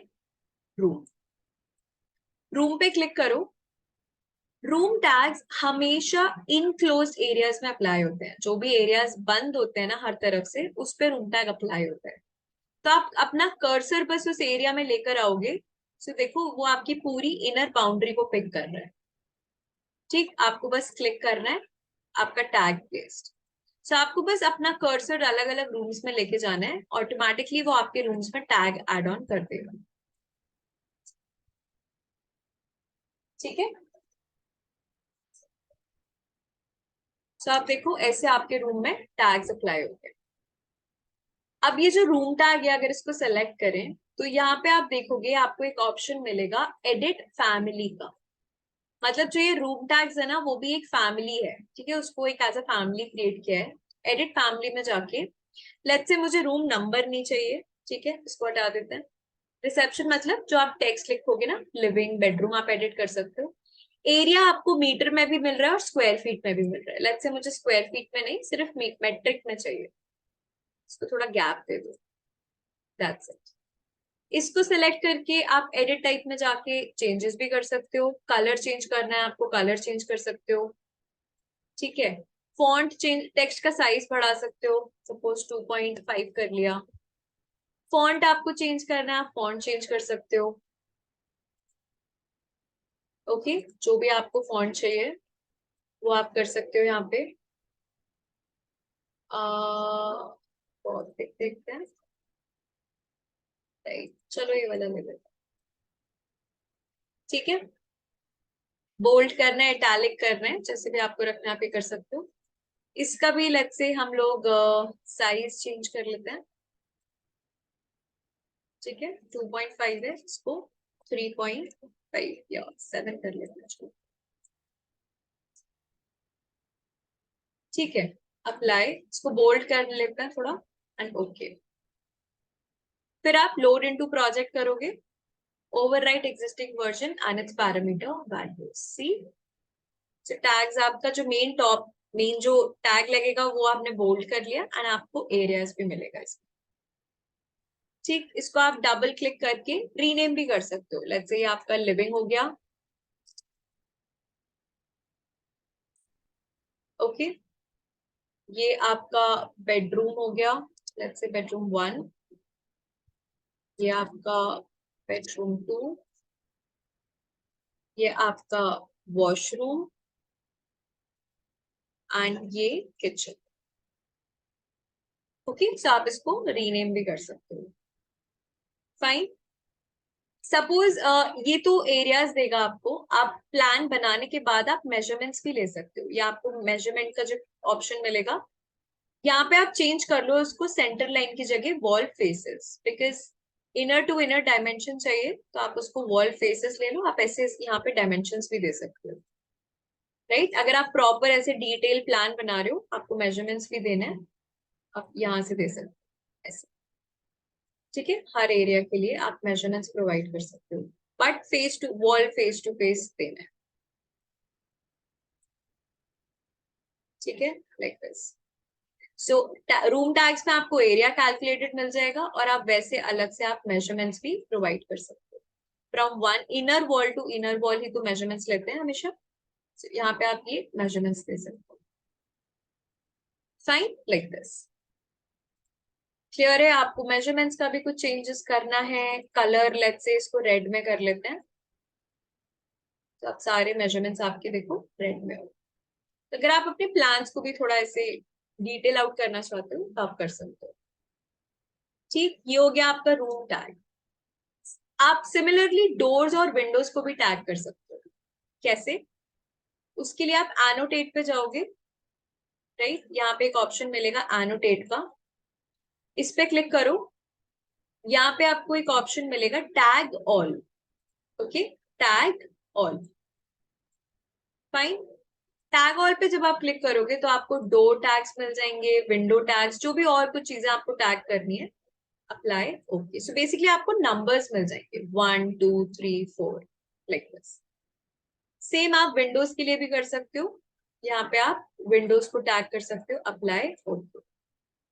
Speaker 1: रूम, रूम पे क्लिक करो। रूम टैग्स हमेशा इनक्लोज एरियाज में अप्लाई होते हैं, जो भी एरियाज बंद होते हैं ना हर तरफ से, उस पर रूम टैग अप्लाई होता है। तो आप अपना कर्सर बस उस एरिया में लेकर आओगे, तो देखो वो आपकी पूरी इनर बाउंड्री को पिक कर रहा है, ठीक। आपको बस क्लिक करना है, आपका टैग पेस्ट। सो आपको बस अपना कर्सर अलग अलग रूम्स में लेके जाना है, ऑटोमेटिकली वो आपके रूम्स में टैग एड ऑन कर देगा, ठीक है। सो आप देखो ऐसे आपके रूम में टैग्स अप्लाई होते हैं। अब ये जो रूम टैग है, अगर इसको सेलेक्ट करें तो यहाँ पे आप देखोगे आपको एक ऑप्शन मिलेगा एडिट फैमिली का। मतलब जो ये रूम टैग्स है ना, वो भी एक फैमिली है, ठीक है, उसको एक एज अ फैमिली क्रिएट किया है। एडिट फैमिली में जाके लेट्स से मुझे रूम नंबर नहीं चाहिए, ठीक है, इसको हटा देते हैं। रिसेप्शन मतलब जो आप टेक्स्ट लिखोगे ना, लिविंग बेडरूम, आप एडिट कर सकते हो। एरिया आपको मीटर में भी मिल रहा है और स्क्वायर फीट में भी मिल रहा है। लेट्स से मुझे स्क्वायर फीट में नहीं, सिर्फ मेट्रिक में चाहिए, इसको थोड़ा गैप दे दो, दैट्स इट। इसको सिलेक्ट करके आप एडिट टाइप में जाके चेंजेस भी कर सकते हो। कलर चेंज करना है आपको, कलर चेंज कर सकते हो, ठीक है। फॉन्ट चेंज, टेक्स्ट का साइज बढ़ा सकते हो, सपोज 2.5 कर लिया। फॉन्ट आपको चेंज करना है, आप फॉन्ट चेंज कर सकते हो। ओके, जो भी आपको फॉन्ट चाहिए वो आप कर सकते हो यहाँ पे। बहुत देखते हैं। राइट, चलो ये वाला ले लेते हैं। ठीक है, बोल्ड करना है, इटैलिक करना है, जैसे भी आपको रखना है आप ये कर सकते हो। इसका भी लेट्स से हम लोग साइज चेंज कर लेते हैं। ठीक है, 2.5 है, इसको 3.5 या 7 कर लेते हैं इसको। ठीक है, अप्लाई, इसको बोल्ड कर लेते हैं थोड़ा एंड ओके। फिर आप लोड इनटू प्रोजेक्ट करोगे, overwrite existing version and its parameter values. See tags आपका जो मेन जो टैग लगेगा वो आपने बोल्ड कर लिया एंड आपको एरियाज भी मिलेगा इसमें। ठीक, इसको आप डबल क्लिक करके रीनेम भी कर सकते हो। लेट्स से ये आपका लिविंग हो गया। ओके, ये आपका बेडरूम हो गया, लेट्स से बेडरूम 1। ये आपका बेडरूम 2। ये आपका वॉशरूम एंड ये किचन। ओके, सो आप इसको रीनेम भी कर सकते हो। फाइन, सपोज ये तो एरियाज देगा आपको। आप प्लान बनाने के बाद आप मेजरमेंट्स भी ले सकते हो, या आपको मेजरमेंट का जो ऑप्शन मिलेगा यहाँ पे आप चेंज कर लो उसको सेंटर लाइन की जगह wall faces, because inner to inner dimension चाहिए तो आप उसको वॉल फेसेस ले लो। आप ऐसे यहाँ पे डायमेंशंस भी दे सकते हो। राइट, अगर आप प्रॉपर ऐसे डिटेल प्लान बना रहे हो, आपको मेजरमेंट्स भी देना है, आप यहाँ से दे सकते हो ऐसे। ठीक है, हर एरिया के लिए आप मेजरमेंट्स प्रोवाइड कर सकते हो, but face to wall face to face देना है। ठीक है, like this. So room tags में आपको एरिया कैलकुलेटेड मिल जाएगा और आप वैसे अलग से आप मेजरमेंट्स भी प्रोवाइड कर सकते हो। From one inner wall to inner wall ही तो मेजरमेंट्स लेते हैं हमेशा। so, यहाँ पे आप ये मेजरमेंट्स दे सकते हो। Fine, like this. क्लियर है? आपको मेजरमेंट्स का भी कुछ चेंजेस करना है, कलर लेट्स से इसको रेड में कर लेते हैं, तो आप सारे मेजरमेंट्स आपके देखो रेड में हो। तो अगर आप अपने प्लान्स को भी थोड़ा ऐसे डिटेल आउट करना चाहते हो तो आप कर सकते हो। ठीक, ये हो गया आपका रूम टैग। आप सिमिलरली डोर्स और विंडोज को भी टैग कर सकते हो। कैसे? उसके लिए आप एनोटेट पे जाओगे। राइट, यहाँ पे एक ऑप्शन मिलेगा एनोटेट का, इस पे क्लिक करो। यहाँ पे आपको एक ऑप्शन मिलेगा tag all. Okay, tag all. Fine, tag all पे जब आप क्लिक करोगे तो आपको डोर टैग्स मिल जाएंगे, विंडो टैग्स, जो भी और कुछ चीजें आपको टैग करनी है। Apply, okay. सो बेसिकली आपको नंबर्स मिल जाएंगे 1 2 3 4 लाइक दिस। सेम आप विंडोज के लिए भी कर सकते हो, यहाँ पे आप विंडोज को टैग कर सकते हो। Apply, okay.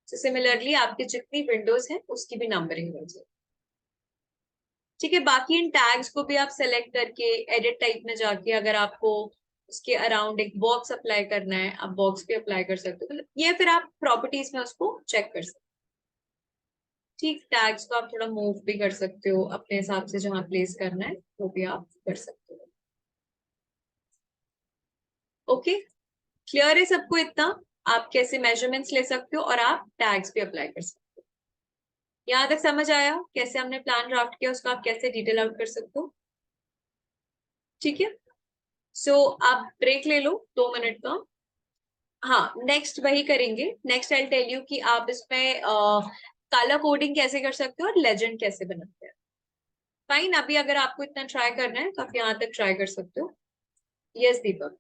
Speaker 1: सो सिमिलरली आपकी जितनी विंडोज है उसकी भी नंबरिंग हो जाए। ठीक है, बाकी इन टैग्स को भी आप सेलेक्ट करके एडिट टाइप में जाके अगर आपको उसके अराउंड एक बॉक्स अप्लाई करना है, आप बॉक्स भी अप्लाई कर सकते हो। ये फिर आप प्रॉपर्टीज में उसको चेक कर सकते हो। ठीक, टैग्स को आप थोड़ा मूव भी कर सकते हो अपने हिसाब से, जहां प्लेस करना है वो भी आप कर सकते हो। ओके, क्लियर है सबको इतना? आप कैसे मेजरमेंट्स ले सकते हो और आप टैग्स भी अप्लाई कर सकते हो। यहाँ तक समझ आया कैसे हमने प्लान ड्राफ्ट किया, उसको आप कैसे डिटेल आउट कर सकते हो? ठीक है, सो आप ब्रेक ले लो 2 मिनट का। हाँ, नेक्स्ट वही करेंगे। नेक्स्ट आई टेल यू कि आप इसमें कलर कोडिंग कैसे कर सकते हो और लेजेंड कैसे बनाते हैं। फाइन, अभी अगर आपको इतना ट्राई करना है तो आप यहाँ तक ट्राई कर सकते हो। यस दीपक।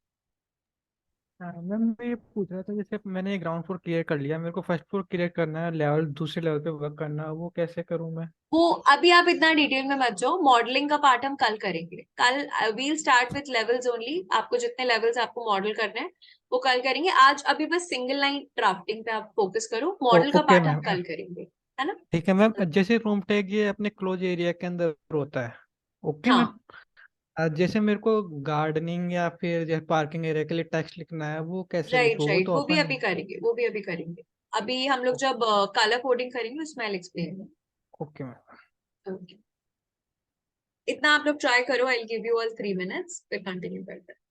Speaker 5: मैम मैं ये पूछ रहा था, जैसे मैंने ग्राउंड फ्लोर क्लियर कर लिया, मेरे को फर्स्ट फ्लोर क्लियर करना है, लेवल दूसरे लेवल पे वर्क करना है, वो कैसे करूँ मैं?
Speaker 1: वो अभी आप इतना डिटेल में मत जाओ, मॉडलिंग का पार्ट हम कल करेंगे। कल will start with levels only. आपको जितने लेवल्स आपको मॉडल करने हैं वो कल करेंगे। आज अभी बस सिंगल लाइन ड्राफ्टिंग पे आप फोकस करो, मॉडल का
Speaker 5: ओके
Speaker 1: पार्ट हम
Speaker 5: मैम।
Speaker 1: कल करेंगे, है ना?
Speaker 5: ठीक है मैम, जैसे रूम टैग ये अपने क्लोज एरिया के अंदर होता है, ओके मैम।
Speaker 1: हाँ,
Speaker 5: जैसे मेरे को गार्डनिंग या फिर जैसे पार्किंग एरिया के लिए टेक्स्ट लिखना है, वो कैसे
Speaker 1: राइट
Speaker 5: लिखूँ? वो
Speaker 1: राइट,
Speaker 5: तो
Speaker 1: वो भी
Speaker 5: अपन।
Speaker 1: अभी करेंगे, वो भी अभी करेंगे। अभी हम लोग जब कलर कोडिंग करेंगे उसमें I explain.
Speaker 5: Okay ma'am.
Speaker 1: Okay, इतना आप लोग ट्राई करो, I give you all 3 minutes, फिर कंटिन्यू करते हैं।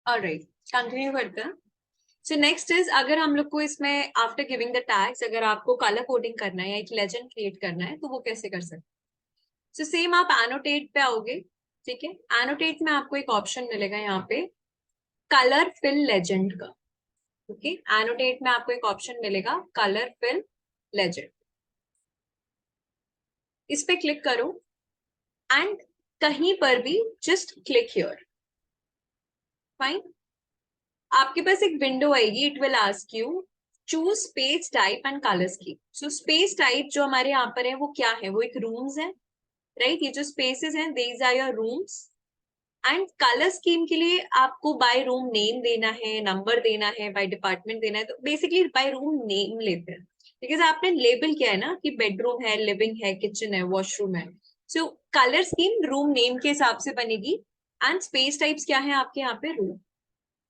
Speaker 1: ऑलराइट, कंटिन्यू करते हैं। सो नेक्स्ट इज, अगर हम लोग को इसमें आफ्टर गिविंग द टैग्स अगर आपको कलर कोडिंग करना है या एक लेजेंड क्रिएट करना है तो वो कैसे कर सकते हैं? सो सेम आप एनोटेट पे आओगे, ठीक है। एनोटेट में आपको एक ऑप्शन मिलेगा यहाँ पे कलर फिल लेजेंड का। ओके, एनोटेट में आपको एक ऑप्शन मिलेगा कलर फिल लेजेंड, इस पे क्लिक करो एंड कहीं पर भी जस्ट क्लिक हियर। फाइन, आपके पास एक विंडो आएगी, it will ask you choose space type and colour scheme. So space type जो हमारे यहाँ पर है वो क्या है, वो एक रूम्स है, राइट। ये जो स्पेसेस हैं these are your rooms. And colour scheme के लिए आपको बाय रूम नेम देना है, नंबर देना है, बाय डिपार्टमेंट देना है। तो बेसिकली बाय रूम नेम लेते हैं, बिकॉज आपने लेबल किया है ना कि बेडरूम है, लिविंग है, किचन है, वॉशरूम है। सो कलर स्कीम रूम नेम के हिसाब से बनेगी। एंड स्पेस टाइप्स क्या है आपके यहाँ पे, रूम।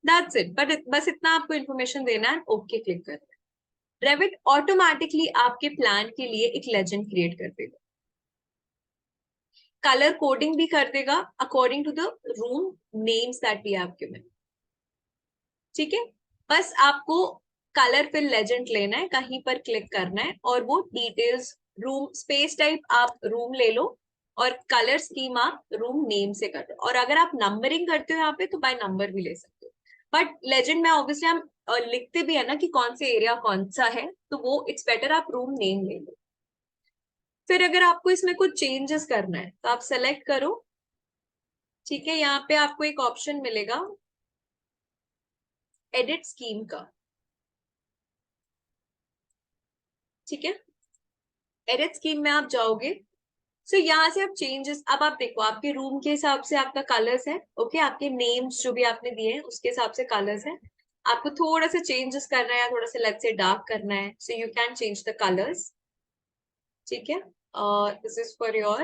Speaker 1: That's it. बट बस इतना आपको इन्फॉर्मेशन देना है, ओके क्लिक करना है। रेविट ऑटोमेटिकली आपके प्लान के लिए एक लेजेंड क्रिएट कर देगा, कलर कोडिंग भी कर देगा according to the room names that we have given. ठीक है, बस आपको कलर फिल लेजेंड लेना है, कहीं पर क्लिक करना है और वो डिटेल्स रूम स्पेस टाइप आप रूम ले लो और कलर स्कीम आप रूम नेम से कर दो। और अगर आप नंबरिंग करते हो यहाँ पे तो बाय नंबर भी ले सकते हो, बट लेजेंड में ऑब्वियसली हम लिखते भी है ना कि कौन से एरिया कौन सा है, तो वो इट्स बेटर आप रूम नेम ले लो। फिर अगर आपको इसमें कुछ चेंजेस करना है तो आप सेलेक्ट करो। ठीक है, यहाँ पे आपको एक ऑप्शन मिलेगा एडिट स्कीम का। ठीक है, एडिट स्कीम में आप जाओगे, सो यहाँ से आप चेंजेस, अब आप देखो आपके रूम के हिसाब से आपका कलर्स है, ओके आपके नेम्स जो भी आपने दिए हैं उसके हिसाब से कलर्स है। आपको थोड़ा सा चेंजेस करना है या थोड़ा सा लेट्स से डार्क करना है, so you can change the colours. ठीक है, this is for your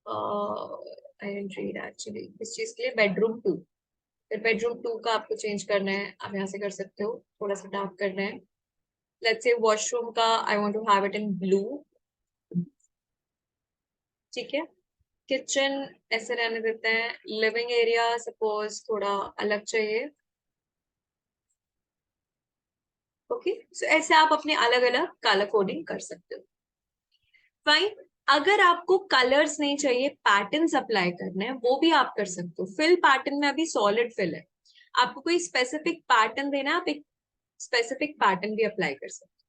Speaker 1: I didn't read actually इस चीज के लिए बेडरूम 2। फिर बेडरूम 2 का आपको चेंज करना है, आप यहाँ से कर सकते हो, थोड़ा सा डार्क करना है। लेट्स से वॉशरूम का I want to have it in blue. ठीक है, किचन ऐसे रहने देते हैं, लिविंग एरिया सपोज थोड़ा अलग चाहिए। ओके, सो ऐसे आप अपने अलग अलग कलर कोडिंग कर सकते हो। फाइन, अगर आपको कलर्स नहीं चाहिए, पैटर्न्स अप्लाई करने हैं, वो भी आप कर सकते हो। फिल पैटर्न में अभी सॉलिड फिल है, आपको कोई स्पेसिफिक पैटर्न देना है, आप एक स्पेसिफिक पैटर्न भी अप्लाई कर सकते हो।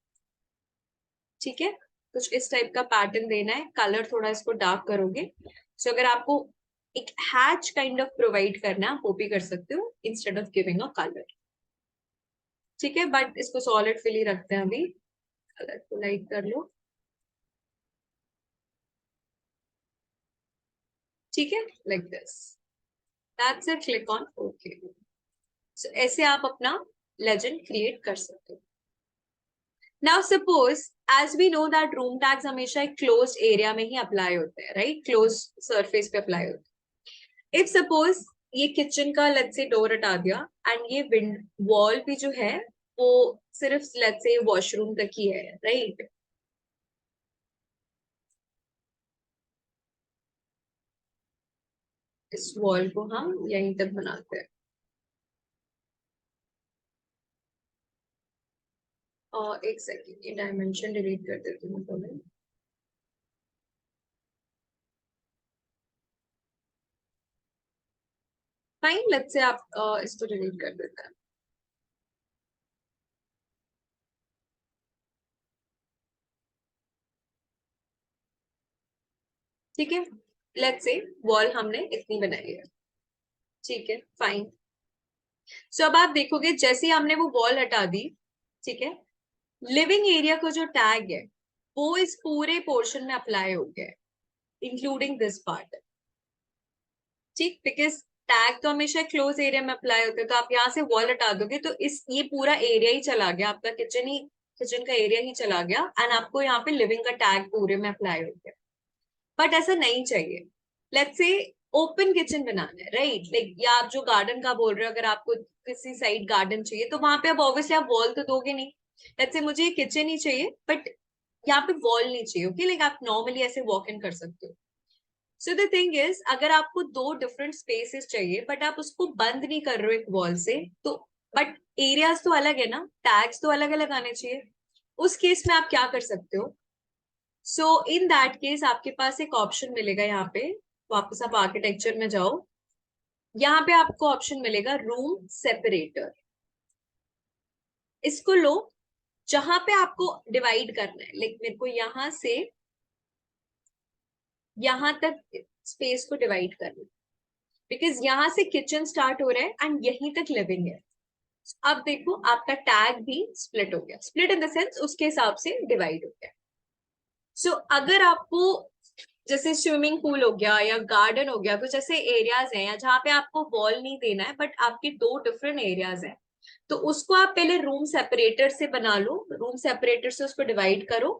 Speaker 1: ठीक है, कुछ इस टाइप का पैटर्न देना है, कलर थोड़ा इसको डार्क करोगे। सो अगर आपको एक हैच काइंड ऑफ प्रोवाइड करना है वो भी कर सकते हो instead of giving a colour. ठीक है, बट इसको सॉलिड फिल ही रखते हैं अभी। कलर को लाइट कर लो। ठीक है, like this, that's it, click on okay. So ऐसे आप अपना लेजेंड क्रिएट कर सकते हो। Now suppose as we know that room tags हमेशा एक क्लोज एरिया में ही अप्लाई होते हैं, राइट, क्लोज सरफेस पे अप्लाई होते हैं। इफ सपोज ये किचन का लेट्स से डोर हटा दिया एंड ये विंड वॉल भी जो है वो सिर्फ लेट्स से वॉशरूम तक ही है, राइट। इस वॉल को हम यहीं तक बनाते हैं और एक सेकेंड ये डायमेंशन डिलीट कर देती हूँ तो मैं। फाइन, लेट्स से आप इसको डिलीट कर देते हैं। ठीक है, लेट्स से वॉल हमने इतनी बनाई है। ठीक है, फाइन। सो अब आप देखोगे जैसे ही हमने वो वॉल हटा दी, ठीक है, लिविंग एरिया का जो टैग है वो इस पूरे पोर्शन में अप्लाई हो गया है, इंक्लूडिंग दिस पार्ट। ठीक, बिकॉज टैग तो हमेशा क्लोज एरिया में अप्लाई होते हैं, तो आप यहाँ से वॉल हटा दोगे तो इस ये पूरा एरिया ही चला गया, आपका किचन का एरिया ही चला गया एंड आपको यहाँ पे लिविंग का टैग पूरे में अप्लाई हो गया। बट ऐसा नहीं चाहिए। लेट्स से ओपन किचन बनाना है, राइट, लाइक या आप जो गार्डन का बोल रहे हो, अगर आपको किसी साइड गार्डन चाहिए तो वहां पे आप ऑब्वियसली आप वॉल तो दोगे नहीं। लेट्स से मुझे किचन ही चाहिए बट यहाँ पे वॉल नहीं चाहिए, ओके, लाइक आप नॉर्मली ऐसे वॉक इन कर सकते हो। सो द थिंग इज अगर आपको दो डिफरेंट स्पेसेस चाहिए बट आप उसको बंद नहीं कर रहे हो एक वॉल से, तो बट एरियाज तो अलग है ना, टैग्स तो अलग अलग आने चाहिए। उस केस में आप क्या कर सकते हो, सो इन दैट केस आपके पास एक ऑप्शन मिलेगा यहाँ पे, वापस आप आर्किटेक्चर में जाओ, यहाँ पे आपको ऑप्शन मिलेगा रूम सेपरेटर। इसको लो, जहां पे आपको डिवाइड करना है, लाइक मेरे को यहां से यहां तक स्पेस को डिवाइड करना है, बिकॉज यहां से किचन स्टार्ट हो रहा है एंड यहीं तक लिविंग है। अब देखो आपका टैग भी स्प्लिट हो गया, स्प्लिट इन द सेंस उसके हिसाब से डिवाइड हो गया। सो अगर आपको जैसे स्विमिंग पूल हो गया या गार्डन हो गया, कुछ ऐसे एरियाज हैं या जहाँ पे आपको वॉल नहीं देना है बट आपके दो डिफरेंट एरियाज हैं, तो उसको आप पहले रूम सेपरेटर से बना लो, रूम सेपरेटर से उसको डिवाइड करो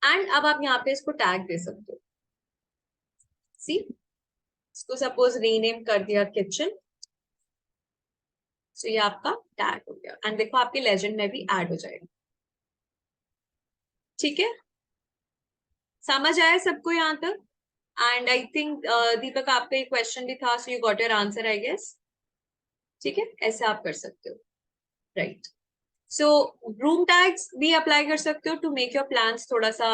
Speaker 1: एंड अब आप यहाँ पे इसको टैग दे सकते हो। सी, इसको सपोज रीनेम कर दिया किचन, सो ये आपका टैग हो गया एंड देखो आपके लेजेंड में भी ऐड हो जाएगा। ठीक है, समझ आया सबको यहाँ तक? एंड आई थिंक दीपक आपका एक क्वेश्चन भी था, so you got your answer I guess. ठीक है, ऐसे आप कर सकते हो, राइट। सो रूम टैग्स भी अप्लाई कर सकते हो टू मेक योर प्लान्स थोड़ा सा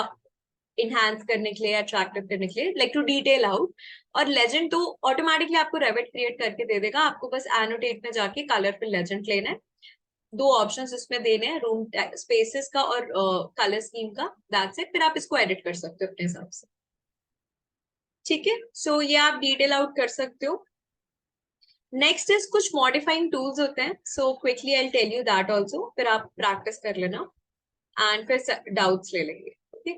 Speaker 1: इनहांस करने के लिए, अट्रैक्टिव करने के लिए, लाइक टू डिटेल आउट। और लेजेंड तो ऑटोमेटिकली आपको रेविट क्रिएट करके दे देगा, आपको बस एनोटेट में जाके कलरफुल लेजेंड लेना है। 2 ऑप्शंस इसमें देने हैं, रूम स्पेसेस का और कलर स्कीम का, दैट्स इट। फिर आप इसको एडिट कर सकते हो अपने हिसाब से। ठीक है, सो ये आप डिटेल आउट कर सकते हो। नेक्स्ट इज कुछ मॉडिफाइंग टूल्स होते हैं, so quickly I tell you that also, फिर आप प्रैक्टिस कर लेना एंड फिर डाउट्स ले लेंगे। ओके,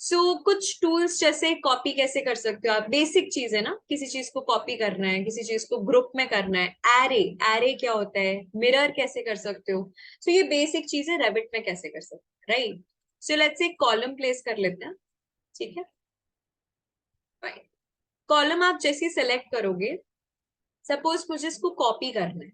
Speaker 1: सो कुछ टूल्स जैसे कॉपी कैसे कर सकते हो आप, बेसिक चीज है ना, किसी चीज को कॉपी करना है, किसी चीज को ग्रुप में करना है। एरे, एरे क्या होता है, मिरर कैसे कर सकते हो, सो ये बेसिक चीज है रेविट में कैसे कर सकते हैं, right. So let's say column place कर लेते हैं। ठीक है, कॉलम आप जैसे सेलेक्ट करोगे, सपोज मुझे इसको कॉपी करना है,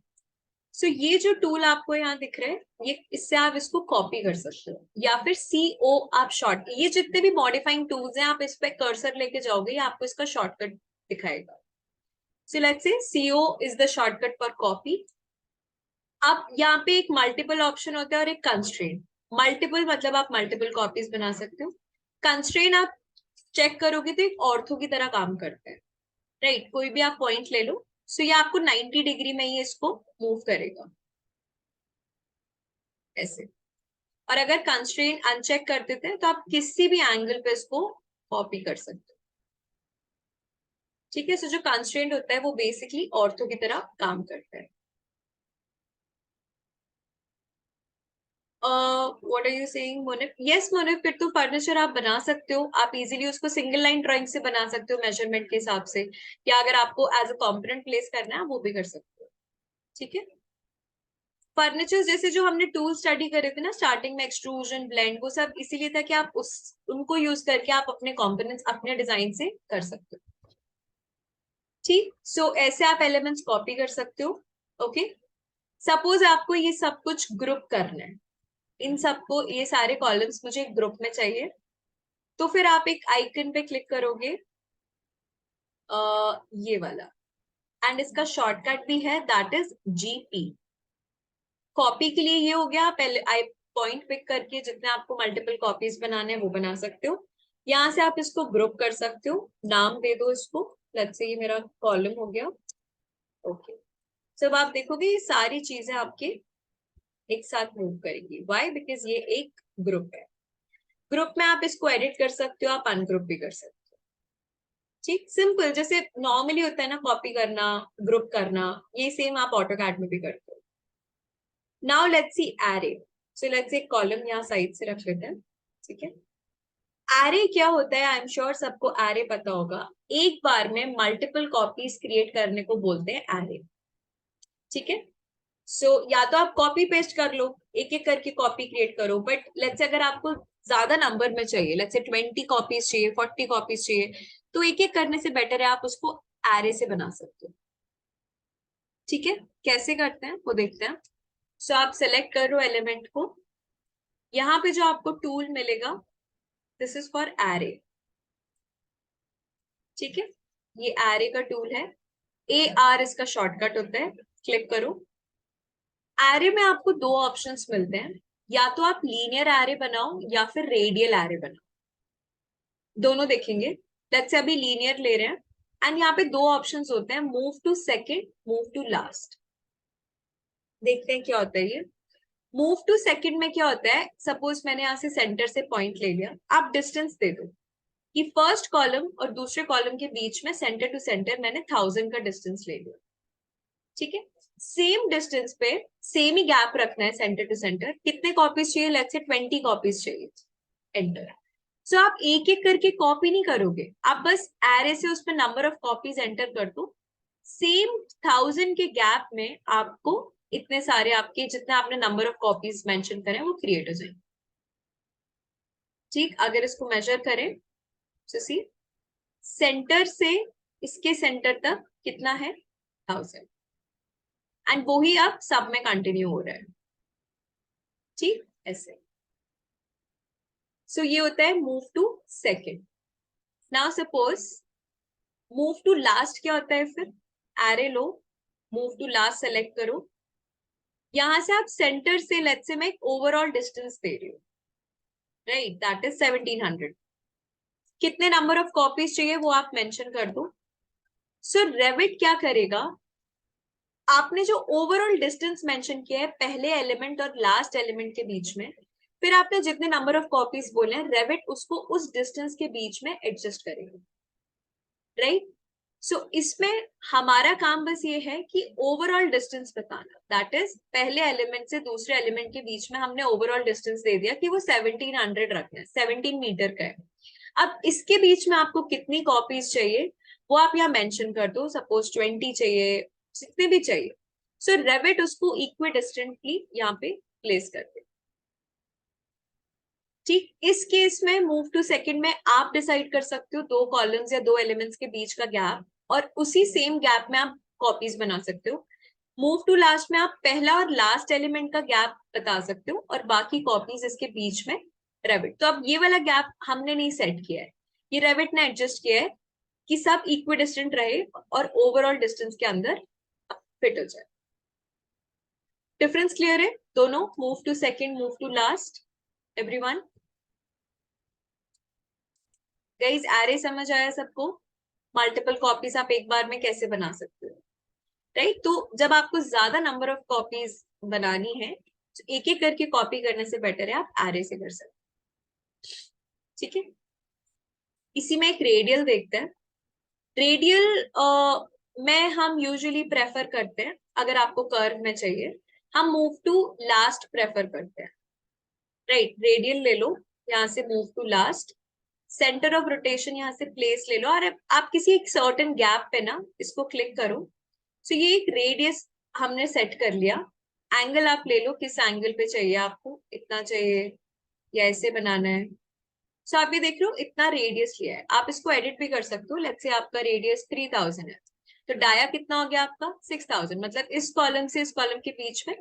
Speaker 1: सो ये जो टूल आपको यहाँ दिख रहा है, ये इससे आप इसको कॉपी कर सकते हो, या फिर CO आप शॉर्ट, ये जितने भी मॉडिफाइंग टूल्स हैं आप इस पे कर्सर लेके जाओगे, आपको इसका शॉर्टकट दिखाएगा। So let's say CO is the shortcut for copy. अब यहाँ पे एक मल्टीपल ऑप्शन होता है और एक कंस्ट्रेंट। मल्टीपल मतलब आप मल्टीपल कॉपीज बना सकते हो, कंस्ट्रेंट आप चेक करोगे तो एक ऑर्थो की तरह काम करता है, राइट। कोई भी आप पॉइंट ले लो, सो ये आपको 90 डिग्री में ही इसको मूव करेगा ऐसे। और अगर कंस्ट्रेंट अनचेक कर देते हैं तो आप किसी भी एंगल पे इसको कॉपी कर सकते हो। ठीक है, सो जो कंस्ट्रेंट होता है वो बेसिकली ऑर्थो की तरह काम करता है। What are you saying Monif? Yes Monif, फिर तो फर्नीचर आप बना सकते हो, आप इजीली उसको सिंगल लाइन ड्राइंग से बना सकते हो मेजरमेंट के हिसाब से, या अगर आपको एज अ कंपोनेंट प्लेस करना है वो भी कर सकते हो। ठीक है, फर्नीचर जैसे जो हमने टूल स्टडी करे थे ना स्टार्टिंग में, एक्सट्रूजन, ब्लेंड, वो सब इसीलिए था कि आप उनको यूज करके आप अपने कंपोनेंट्स अपने डिजाइन से कर सकते हो। ठीक, सो ऐसे आप एलिमेंट्स कॉपी कर सकते हो। ओके, सपोज आपको ये सब कुछ ग्रुप करना है, इन सबको, ये सारे कॉलम्स मुझे ग्रुप में चाहिए, तो फिर आप एक आइकन पे क्लिक करोगे, ये वाला, एंड इसका शॉर्टकट भी है, दैट इज GP। कॉपी के लिए ये हो गया, पहले आई पॉइंट पिक करके जितने आपको मल्टीपल कॉपीज बनाने हैं वो बना सकते हो। यहाँ से आप इसको ग्रुप कर सकते हो, नाम दे दो इसको, लेट्स से ये मेरा कॉलम हो गया। ओके, जब आप देखोगे ये सारी चीजें आपके एक साथ मूव करेगी, व्हाई, बिकॉज ये एक ग्रुप है। ग्रुप में आप इसको एडिट कर सकते हो, आप अनग्रुप भी कर सकते हो। ठीक, सिंपल, जैसे नॉर्मली होता है ना कॉपी करना, ग्रुप करना, ये सेम आप ऑटोकैड में भी करते हो। Now let's see array, so let's say column यहाँ साइड से रख लेते हैं। ठीक है, एरे क्या होता है, आई एम श्योर सबको एरे पता होगा, एक बार में मल्टीपल कॉपीज क्रिएट करने को बोलते हैं एरे। ठीक है, सो या तो आप कॉपी पेस्ट कर लो, एक एक करके कॉपी क्रिएट करो, बट लेट्स से अगर आपको ज्यादा नंबर में चाहिए, लेट्स से 20 कॉपीज चाहिए, 40 कॉपीज चाहिए, तो एक एक करने से बेटर है आप उसको एरे से बना सकते हो। ठीक है, कैसे करते हैं वो देखते हैं। सो आप सेलेक्ट करो एलिमेंट को, यहाँ पे जो आपको टूल मिलेगा, दिस इज फॉर एरे। ठीक है, ये एरे का टूल है, AR इसका शॉर्टकट होता है, क्लिक करो। एरे में आपको 2 ऑप्शंस मिलते हैं, या तो आप लीनियर एरे बनाओ या फिर रेडियल एरे बनाओ, दोनों देखेंगे। लेट्स से अभी लीनियर ले रहे हैं, एंड यहाँ पे 2 ऑप्शंस होते हैं, move to second, move to last. देखते हैं क्या होता है ये। मूव टू सेकंड में क्या होता है, सपोज मैंने यहाँ से सेंटर से पॉइंट ले लिया, आप डिस्टेंस दे दो कि फर्स्ट कॉलम और दूसरे कॉलम के बीच में सेंटर टू सेंटर मैंने 1000 का डिस्टेंस ले लिया। ठीक है, सेम डिस्टेंस पे सेम ही गैप रखना है सेंटर टू सेंटर। कितने कॉपीज चाहिए, लेट्स से 20 कॉपीज चाहिए, एंटर। सो आप एक एक करके कॉपी नहीं करोगे, आप बस एरे से उसमें नंबर ऑफ कॉपीज एंटर कर दो, सेम 1000 के गैप में आपको इतने सारे, आपके जितना आपने नंबर ऑफ कॉपीज मेंशन करे वो क्रिएट हो जाएंगे। ठीक, अगर इसको मेजर करें, सी सेंटर से इसके सेंटर तक कितना है, 1000। एंड वो ही अब सब में कंटिन्यू हो रहा है, ठीक ऐसे। सो ये होता है move to second. Now suppose move to last क्या होता है फिर, एरे लो, मूव टू लास्ट सेलेक्ट करो, यहां से आप सेंटर से लेट्स से मैं एक ओवरऑल डिस्टेंस दे रही हूँ, राइट, दैट इज 1700। कितने नंबर ऑफ कॉपीज चाहिए वो आप मेंशन कर दो। सो रेविट क्या करेगा, आपने जो ओवरऑल डिस्टेंस मेंशन किया है पहले एलिमेंट और लास्ट एलिमेंट के बीच में, फिर आपने जितने नंबर ऑफ कॉपीज बोले हैं, रेविट उसको उस डिस्टेंस के बीच में एडजस्ट करेगा, राइट। सो इसमें हमारा काम बस ये है कि ओवरऑल डिस्टेंस बताना, दैट इज पहले एलिमेंट से दूसरे एलिमेंट के बीच में हमने ओवरऑल डिस्टेंस दे दिया कि वो 1700 रखना है, 17 मीटर का है। अब इसके बीच में आपको कितनी कॉपीज चाहिए वो आप यहाँ मेंशन कर दो, सपोज 20 चाहिए, जितने भी चाहिए। सो रेविट उसको इक्वी डिस्टेंटली यहाँ पे प्लेस कर दे, ठीक। इस केस में मूव टू सेकंड में आप डिसाइड कर सकते हो दो कॉलम्स या दो एलिमेंट्स के बीच का गैप, और उसी सेम गैप में आप कॉपीज बना सकते हो। मूव टू लास्ट में आप पहला और लास्ट एलिमेंट का गैप बता सकते हो और बाकी कॉपीज इसके बीच में रेविट। तो अब ये वाला गैप हमने नहीं सेट किया है, ये रेविट ने एडजस्ट किया है कि सब इक्वी डिस्टेंट रहे और ओवरऑल डिस्टेंस के अंदर फिट हो जाए। डिफरेंस क्लियर है दोनों, move to second, move to last, everyone? Guys array समझ आया सबको? मल्टीपल कॉपीज आप एक बार में कैसे बना सकते हो, राइट। तो जब आपको ज्यादा नंबर ऑफ कॉपीज बनानी है तो एक एक करके कॉपी करने से बेटर है आप एरे से कर सकते, ठीक है। इसी में एक रेडियल देखते हैं। रेडियल में हम यूजुअली प्रेफर करते हैं, अगर आपको कर्व में चाहिए हम मूव टू लास्ट प्रेफर करते हैं, राइट। रेडियल ले लो, यहाँ से move to last, centre of rotation यहाँ से प्लेस ले लो, और आप किसी एक सर्टेन गैप पे ना इसको क्लिक करो। तो ये एक रेडियस हमने सेट कर लिया। एंगल आप ले लो, किस एंगल पे चाहिए आपको, इतना चाहिए या ऐसे बनाना है। सो आप ये देख लो इतना रेडियस लिया है, आप इसको एडिट भी कर सकते हो। लेट्स से आपका रेडियस 3000 है, तो डाया कितना हो गया आपका 6000, मतलब इस कॉलम से इस कॉलम के बीच में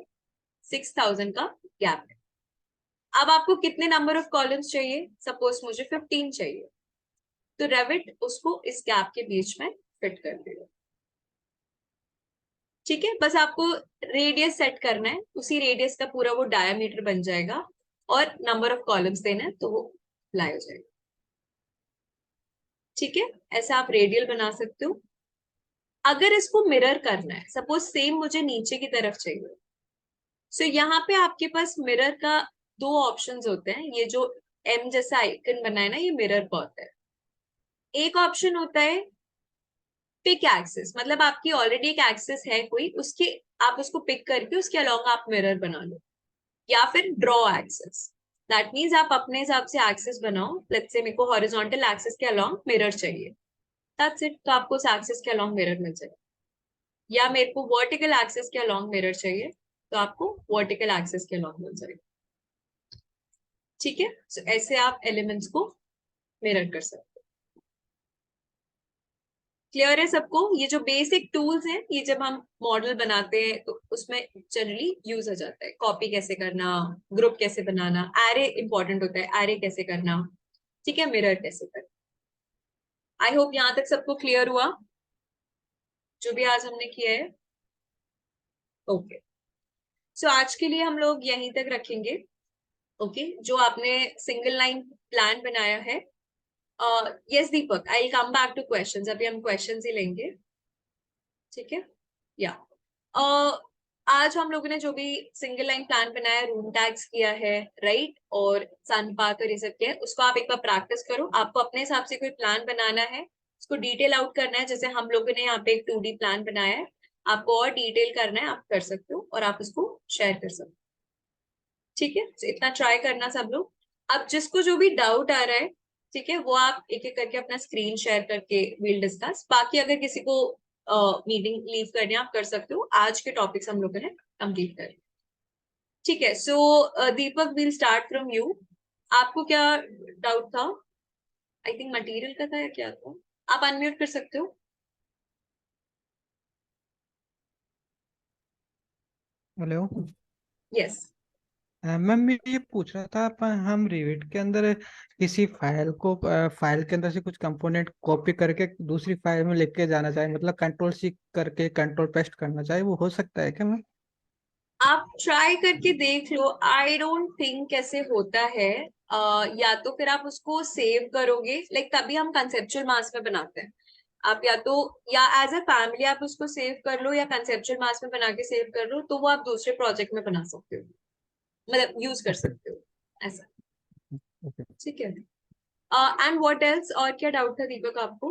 Speaker 1: 6000 का गैप है। अब आपको कितने नंबर ऑफ कॉलम्स चाहिए, सपोज मुझे 15 चाहिए, तो रेविट उसको इस गैप के बीच में फिट कर देगा, ठीक है। बस आपको रेडियस सेट करना है, उसी रेडियस का पूरा वो डायमीटर बन जाएगा, और नंबर ऑफ कॉलम्स देना है तो वो अप्लाई हो जाएगा, ठीक है। ऐसा आप रेडियल बना सकते हो। अगर इसको मिरर करना है, सपोज सेम मुझे नीचे की तरफ चाहिए, सो यहाँ पे आपके पास मिरर का दो ऑप्शंस होते हैं। ये जो एम जैसा आइकन बना है ना, ये मिरर का होता है। एक ऑप्शन होता है पिक एक्सिस, मतलब आपकी ऑलरेडी एक एक्सिस है कोई, उसके आप उसको पिक करके उसके अलोंग आप मिरर बना लो, या फिर ड्रॉ एक्सिस, दैट मीन्स आप अपने हिसाब से एक्सिस बनाओ। लेट्स से मेरे को हॉरिजॉन्टल एक्सिस के अलोंग मिरर चाहिए, दैट्स इट, तो आपको उस एक्सिस के अलोंग मिरर मिल जाएगा। या मेरे को वर्टिकल एक्सिस के अलोंग मिरर चाहिए, तो आपको वर्टिकल एक्सिस के अलोंग मिल जाएगा, ठीक है। so, ऐसे आप एलिमेंट्स को मिरर कर सकते हो। क्लियर है सबको? ये जो बेसिक टूल्स हैं ये जब हम मॉडल बनाते हैं तो उसमें जनरली यूज हो जाता है। कॉपी कैसे करना, ग्रुप कैसे बनाना, एरे इंपॉर्टेंट होता है, एरे कैसे करना, ठीक है, मिरर कैसे करना। आई होप यहाँ तक सबको क्लियर हुआ जो भी आज हमने किया है। ओके, सो आज के लिए हम लोग यहीं तक रखेंगे। ओके, जो आपने सिंगल लाइन प्लान बनाया है। Yes Deepak, I will come back two questions, अभी हम क्वेश्चंस ही लेंगे, ठीक है। या आज हम लोगों ने जो भी सिंगल लाइन प्लान बनाया, रूम टैग्स किया है, राइट, और सन पाथ और ये सब किया है, उसको आप एक बार प्रैक्टिस करो। आपको अपने हिसाब से कोई प्लान बनाना है, उसको डिटेल आउट करना है, जैसे हम लोगों ने यहाँ पे एक 2D प्लान बनाया है, आपको और डिटेल करना है आप कर सकते हो, और आप उसको शेयर कर सकते हो, ठीक है। तो इतना ट्राई करना सब लोग। अब जिसको जो भी डाउट आ रहा है, ठीक है, वो आप एक एक करके अपना स्क्रीन शेयर करके विल डिस्कस। बाकी अगर किसी को मीटिंग लीव करनी है आप कर सकते हो। आज के टॉपिक्स हम लोगों ने कंप्लीट कर, ठीक है। सो दीपक, विल स्टार्ट फ्रॉम यू। आपको क्या डाउट था? आई थिंक मटेरियल का था या क्या था? आप अनम्यूट कर सकते हो।
Speaker 5: हेलो।
Speaker 1: यस।
Speaker 5: मैम मैं ये पूछ रहा था, हम रिविट के अंदर किसी फाइल के अंदर से कुछ कंपोनेंट कॉपी करके दूसरी फाइल में लेके जाना चाहे, मतलब कंट्रोल सी करके कंट्रोल पेस्ट करना चाहे, वो हो सकता है क्या मैम?
Speaker 1: आप ट्राई करके देख लो, आई डोंट थिंक ऐसे होता है। या तो फिर आप उसको सेव करोगे, लाइक तभी हम कंसेप्चुअल मास में बनाते हैं। आप या तो, या एज अ फैमिली आप उसको सेव कर लो, या कंसेप्चुअल मास में बना के सेव कर लो, तो वो आप दूसरे प्रोजेक्ट में बना सकते हो, मतलब यूज कर
Speaker 5: ओके।
Speaker 1: सकते हो ऐसा।
Speaker 5: ओके।
Speaker 1: ठीक है। एंड व्हाट एल्स, और क्या डाउट था दीपक आपको?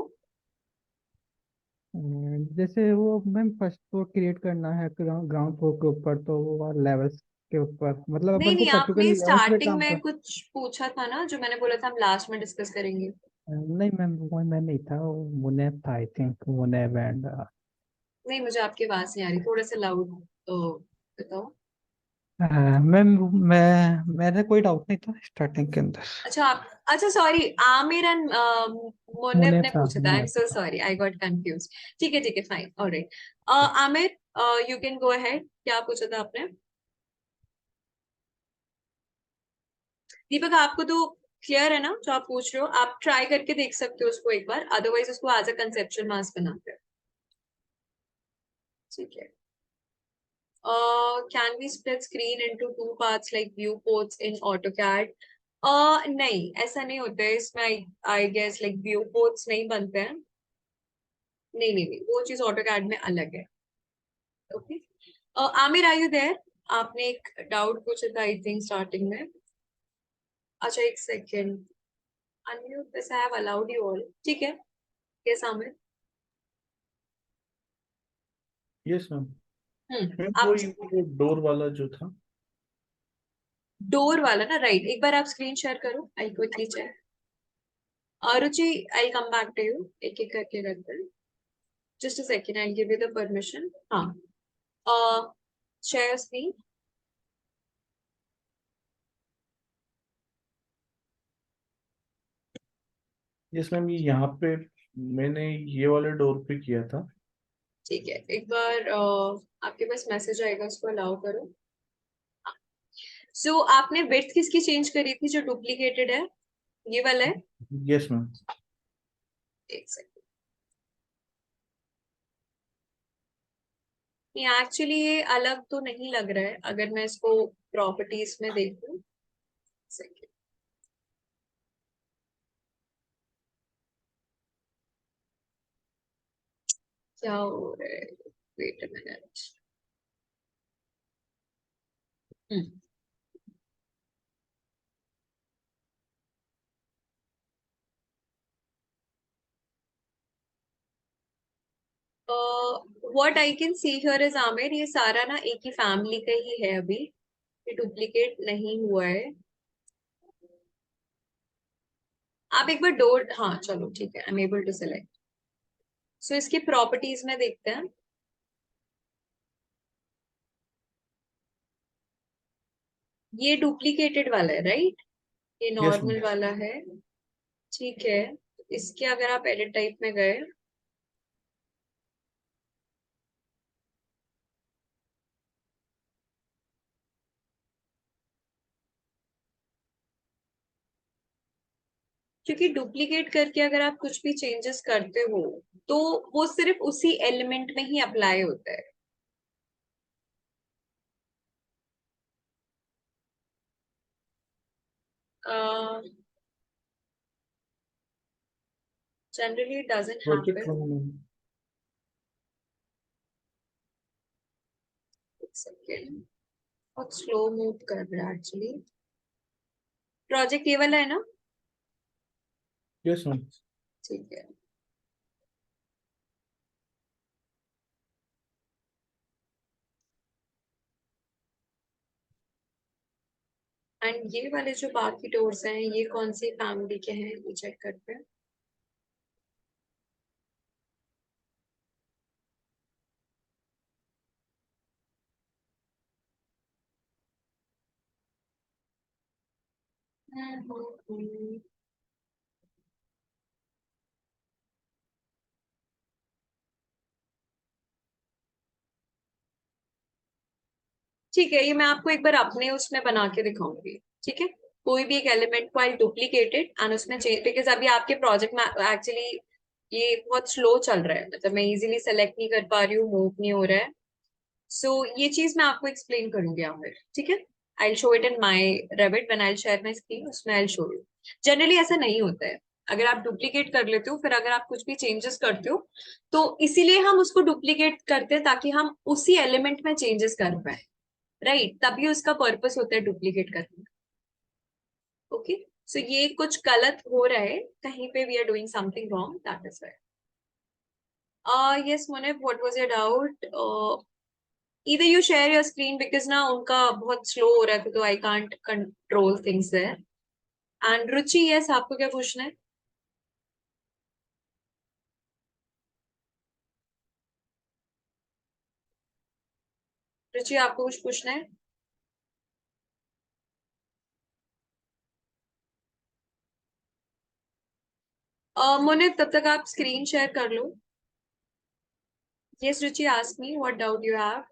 Speaker 5: जैसे वो मैम फर्स्ट फ्लोर क्रिएट करना है ग्राउंड फ्लोर के ऊपर, तो वो लेवल्स के ऊपर, मतलब
Speaker 1: नहीं
Speaker 5: अपन को
Speaker 1: नहीं, आपने
Speaker 5: पर्टिकुलर लेवल्स पे
Speaker 1: स्टार्टिंग
Speaker 5: काम
Speaker 1: में
Speaker 5: कर।
Speaker 1: कुछ पूछा था ना, जो मैंने बोला था हम लास्ट में डिस्कस करेंगे।
Speaker 5: नहीं मैम, वो मैं नहीं था, वो मुनेब था, आई थिंक मुनेब एंड।
Speaker 1: नहीं, मुझे आपकी आवाज नहीं आ रही, थोड़ा सा लाउड तो बताओ।
Speaker 5: मैम मैंने कोई डाउट नहीं था स्टार्टिंग के अंदर।
Speaker 1: अच्छा आप, अच्छा सॉरी, आमिर एंड मुनिब
Speaker 5: मुनेब
Speaker 1: ने
Speaker 5: था,
Speaker 1: पूछा था, आई एम
Speaker 5: मुनेब
Speaker 1: सो
Speaker 5: था।
Speaker 1: Sorry, I got confuse. ठीक है, fine, alright. Aamir, you can go ahead, क्या पूछा था आपने? दीपक आपको तो क्लियर है ना जो आप पूछ रहे हो? आप ट्राई करके देख सकते हो उसको एक बार, अदरवाइज उसको एज अ कंसेप्चुअल मास बनाते हैं। ठीक है। Can we split screen into two parts like viewports in AutoCAD? नहीं, ऐसा नहीं होता है इसमें। आई गेस लाइक viewports नहीं बनते हैं। नहीं, वो चीज AutoCAD में अलग है। Okay. Aamir, are you there? आपने एक डाउट पूछा था आई थिंक स्टार्टिंग में। अच्छा एक second, unmute this, I have allowed you all. ठीक है। Yes Aamir.
Speaker 3: Yes ma'am. Ma'am
Speaker 1: आप
Speaker 3: वही वो डोर वाला जो था।
Speaker 1: डोर वाला ना, राइट? एक बार आप स्क्रीन शेयर करो, I quickly check. Ruchi, I come back to you, एक एक करके करते हैं। Just a second, I'll give you the permission. हाँ, share screen.
Speaker 3: यस मैम, ये यहाँ पे मैंने ये वाले डोर पे किया था।
Speaker 1: ठीक है, एक बार आपके पास मैसेज आएगा, उसको अलाउ करो। सो आपने विड्थ किसकी चेंज करी थी जो डुप्लीकेटेड है? ये वाला है?
Speaker 3: Yes ma'am.
Speaker 1: एक सेकंड। ये एक्चुअली ये अलग तो नहीं लग रहा है, अगर मैं इसको प्रॉपर्टीज में देखूं। सेकंड। क्या हो रहा है? Wait a minute. What I can see here is Aamir, ये सारा ना एक ही फैमिली का ही है अभी, ये डुप्लीकेट नहीं हुआ है। आप एक बार डोर, हाँ चलो ठीक है, I am able to select. So इसकी प्रॉपर्टीज में देखते हैं। ये डुप्लीकेटेड वाला है, राइट? ये
Speaker 3: यस मैम।
Speaker 1: नॉर्मल वाला है। ठीक है। इसके अगर आप एडिट टाइप में गए, क्योंकि डुप्लीकेट करके अगर आप कुछ भी चेंजेस करते हो, तो वो सिर्फ उसी एलिमेंट में ही अप्लाई होता है। Generally it doesn't
Speaker 3: project
Speaker 1: happen.
Speaker 3: में
Speaker 1: एक सेकेंड, बहुत स्लो मूव कर रहा है एक्चुअली। प्रोजेक्ट ये वाला है ना?
Speaker 3: Yes ma'am.
Speaker 1: ठीक है। एंड ये वाले जो बाकी डोर्स हैं, ये कौन सी फैमिली के हैं, ये चेक करते हैं। हम्म। ठीक है, ये मैं आपको एक बार अपने उसमें बना के दिखाऊंगी, ठीक है। कोई भी एक एलिमेंट को आई डुप्लीकेट इट एंड उसमें चेंज, बिकॉज अभी आपके प्रोजेक्ट में एक्चुअली ये बहुत स्लो चल रहा है, मतलब मैं इजीली सेलेक्ट नहीं कर पा रही हूँ, मूव नहीं हो रहा है। सो ये चीज मैं आपको एक्सप्लेन करूंगी यहाँ पर, ठीक है। I show it in my Revit when I share my screen, उसमें आई शो यू। जनरली ऐसा नहीं होता है, अगर आप डुप्लीकेट कर लेते हो फिर अगर आप कुछ भी चेंजेस करते हो तो इसीलिए हम उसको डुप्लीकेट करते हैं ताकि हम उसी एलिमेंट में चेंजेस कर पाए, राइट। तभी उसका पर्पस होता है डुप्लीकेट करने का। ओके, सो ये कुछ गलत हो रहा है कहीं पे, we are doing something wrong, that is why. Yes Mone, what was your doubt? either you share your screen because ना उनका बहुत स्लो हो रहा था तो I can't control things there. And Ruchi, yes आपको क्या पूछना है? रुचि आपको कुछ पूछना है? मोने तब तक आप स्क्रीन शेयर कर लो। Yes Ruchi, ask me what doubt you have.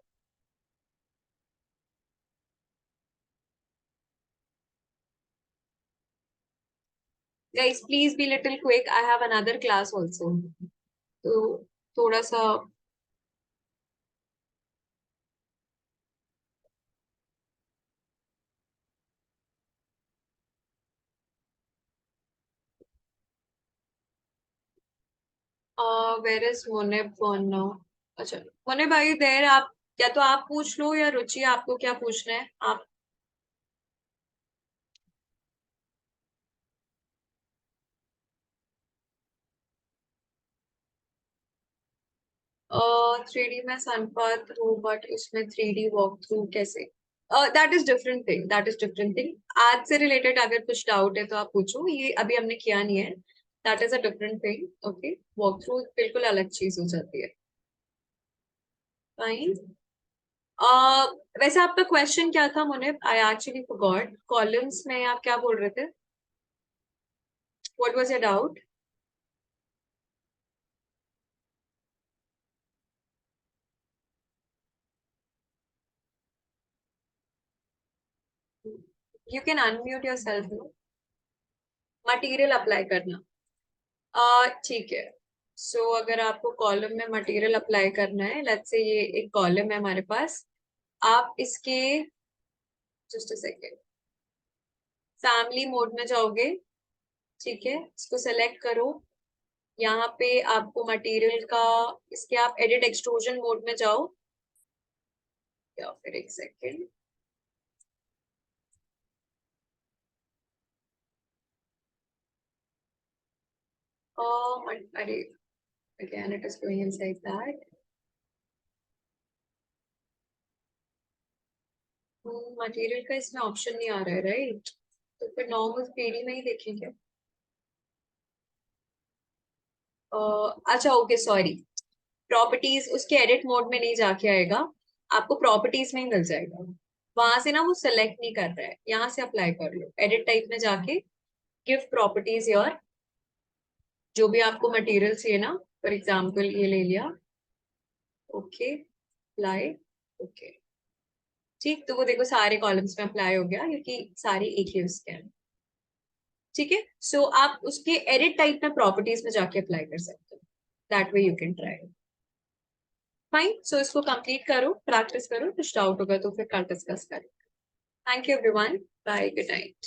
Speaker 1: Guys please be little quick, I have another class also, तो थोड़ा सा वेयर इज मोने बोनो? अच्छा मोने भाई देर, आप या तो आप पूछ लो या रुचि आपको क्या पूछना है आप। थ्री डी में सनपाथ हूँ बट उसमें थ्री डी वॉक थ्रू कैसे? That is different thing, that is different thing. आज से रिलेटेड अगर कुछ डाउट है तो आप पूछो, ये अभी हमने किया नहीं है, that is a different thing. Okay, walk through बिल्कुल अलग चीज हो जाती है। फाइन। वैसे आपका क्वेश्चन क्या था Munib? I actually forgot. Columns में आप क्या बोल रहे थे? What was your doubt? You can unmute yourself. Material apply करना, ठीक है। सो अगर आपको कॉलम में मटेरियल अप्लाई करना है, लेट्स से ये एक कॉलम है हमारे पास, आप इसके just a second family mode में जाओगे, ठीक है, इसको सेलेक्ट करो। यहाँ पे आपको मटेरियल का, इसके आप एडिट एक्सट्रूजन मोड में जाओ, या फिर एक सेकेंड, अरे again it is going inside that। Material का इसमें ऑप्शन नहीं आ रहा है, राइट? तो फिर नॉर्मल पीडी में ही देखेंगे। अच्छा ओके, सॉरी, प्रॉपर्टीज उसके एडिट मोड में नहीं जाके आएगा, आपको प्रॉपर्टीज में ही मिल जाएगा। वहां से ना वो सिलेक्ट नहीं कर रहा है, यहाँ से अप्लाई कर लो, एडिट टाइप में जाके गिव प्रॉपर्टीज योर, जो भी आपको मटेरियल चाहिए ना, फॉर एग्जाम्पल ये ले लिया, ओके अप्लाई, ओके ठीक, तो वो देखो सारे कॉलम्स में अप्लाई हो गया क्योंकि सारी एक ही उसके हैं, ठीक है। सो आप उसके एडिट टाइप में प्रॉपर्टीज में जाके अप्लाई कर सकते हो, that way you can try. Fine, so इसको कंप्लीट करो, प्रैक्टिस करो, कुछ डाउट होगा तो फिर कल डिस्कस करें। Thank you everyone, bye, good night.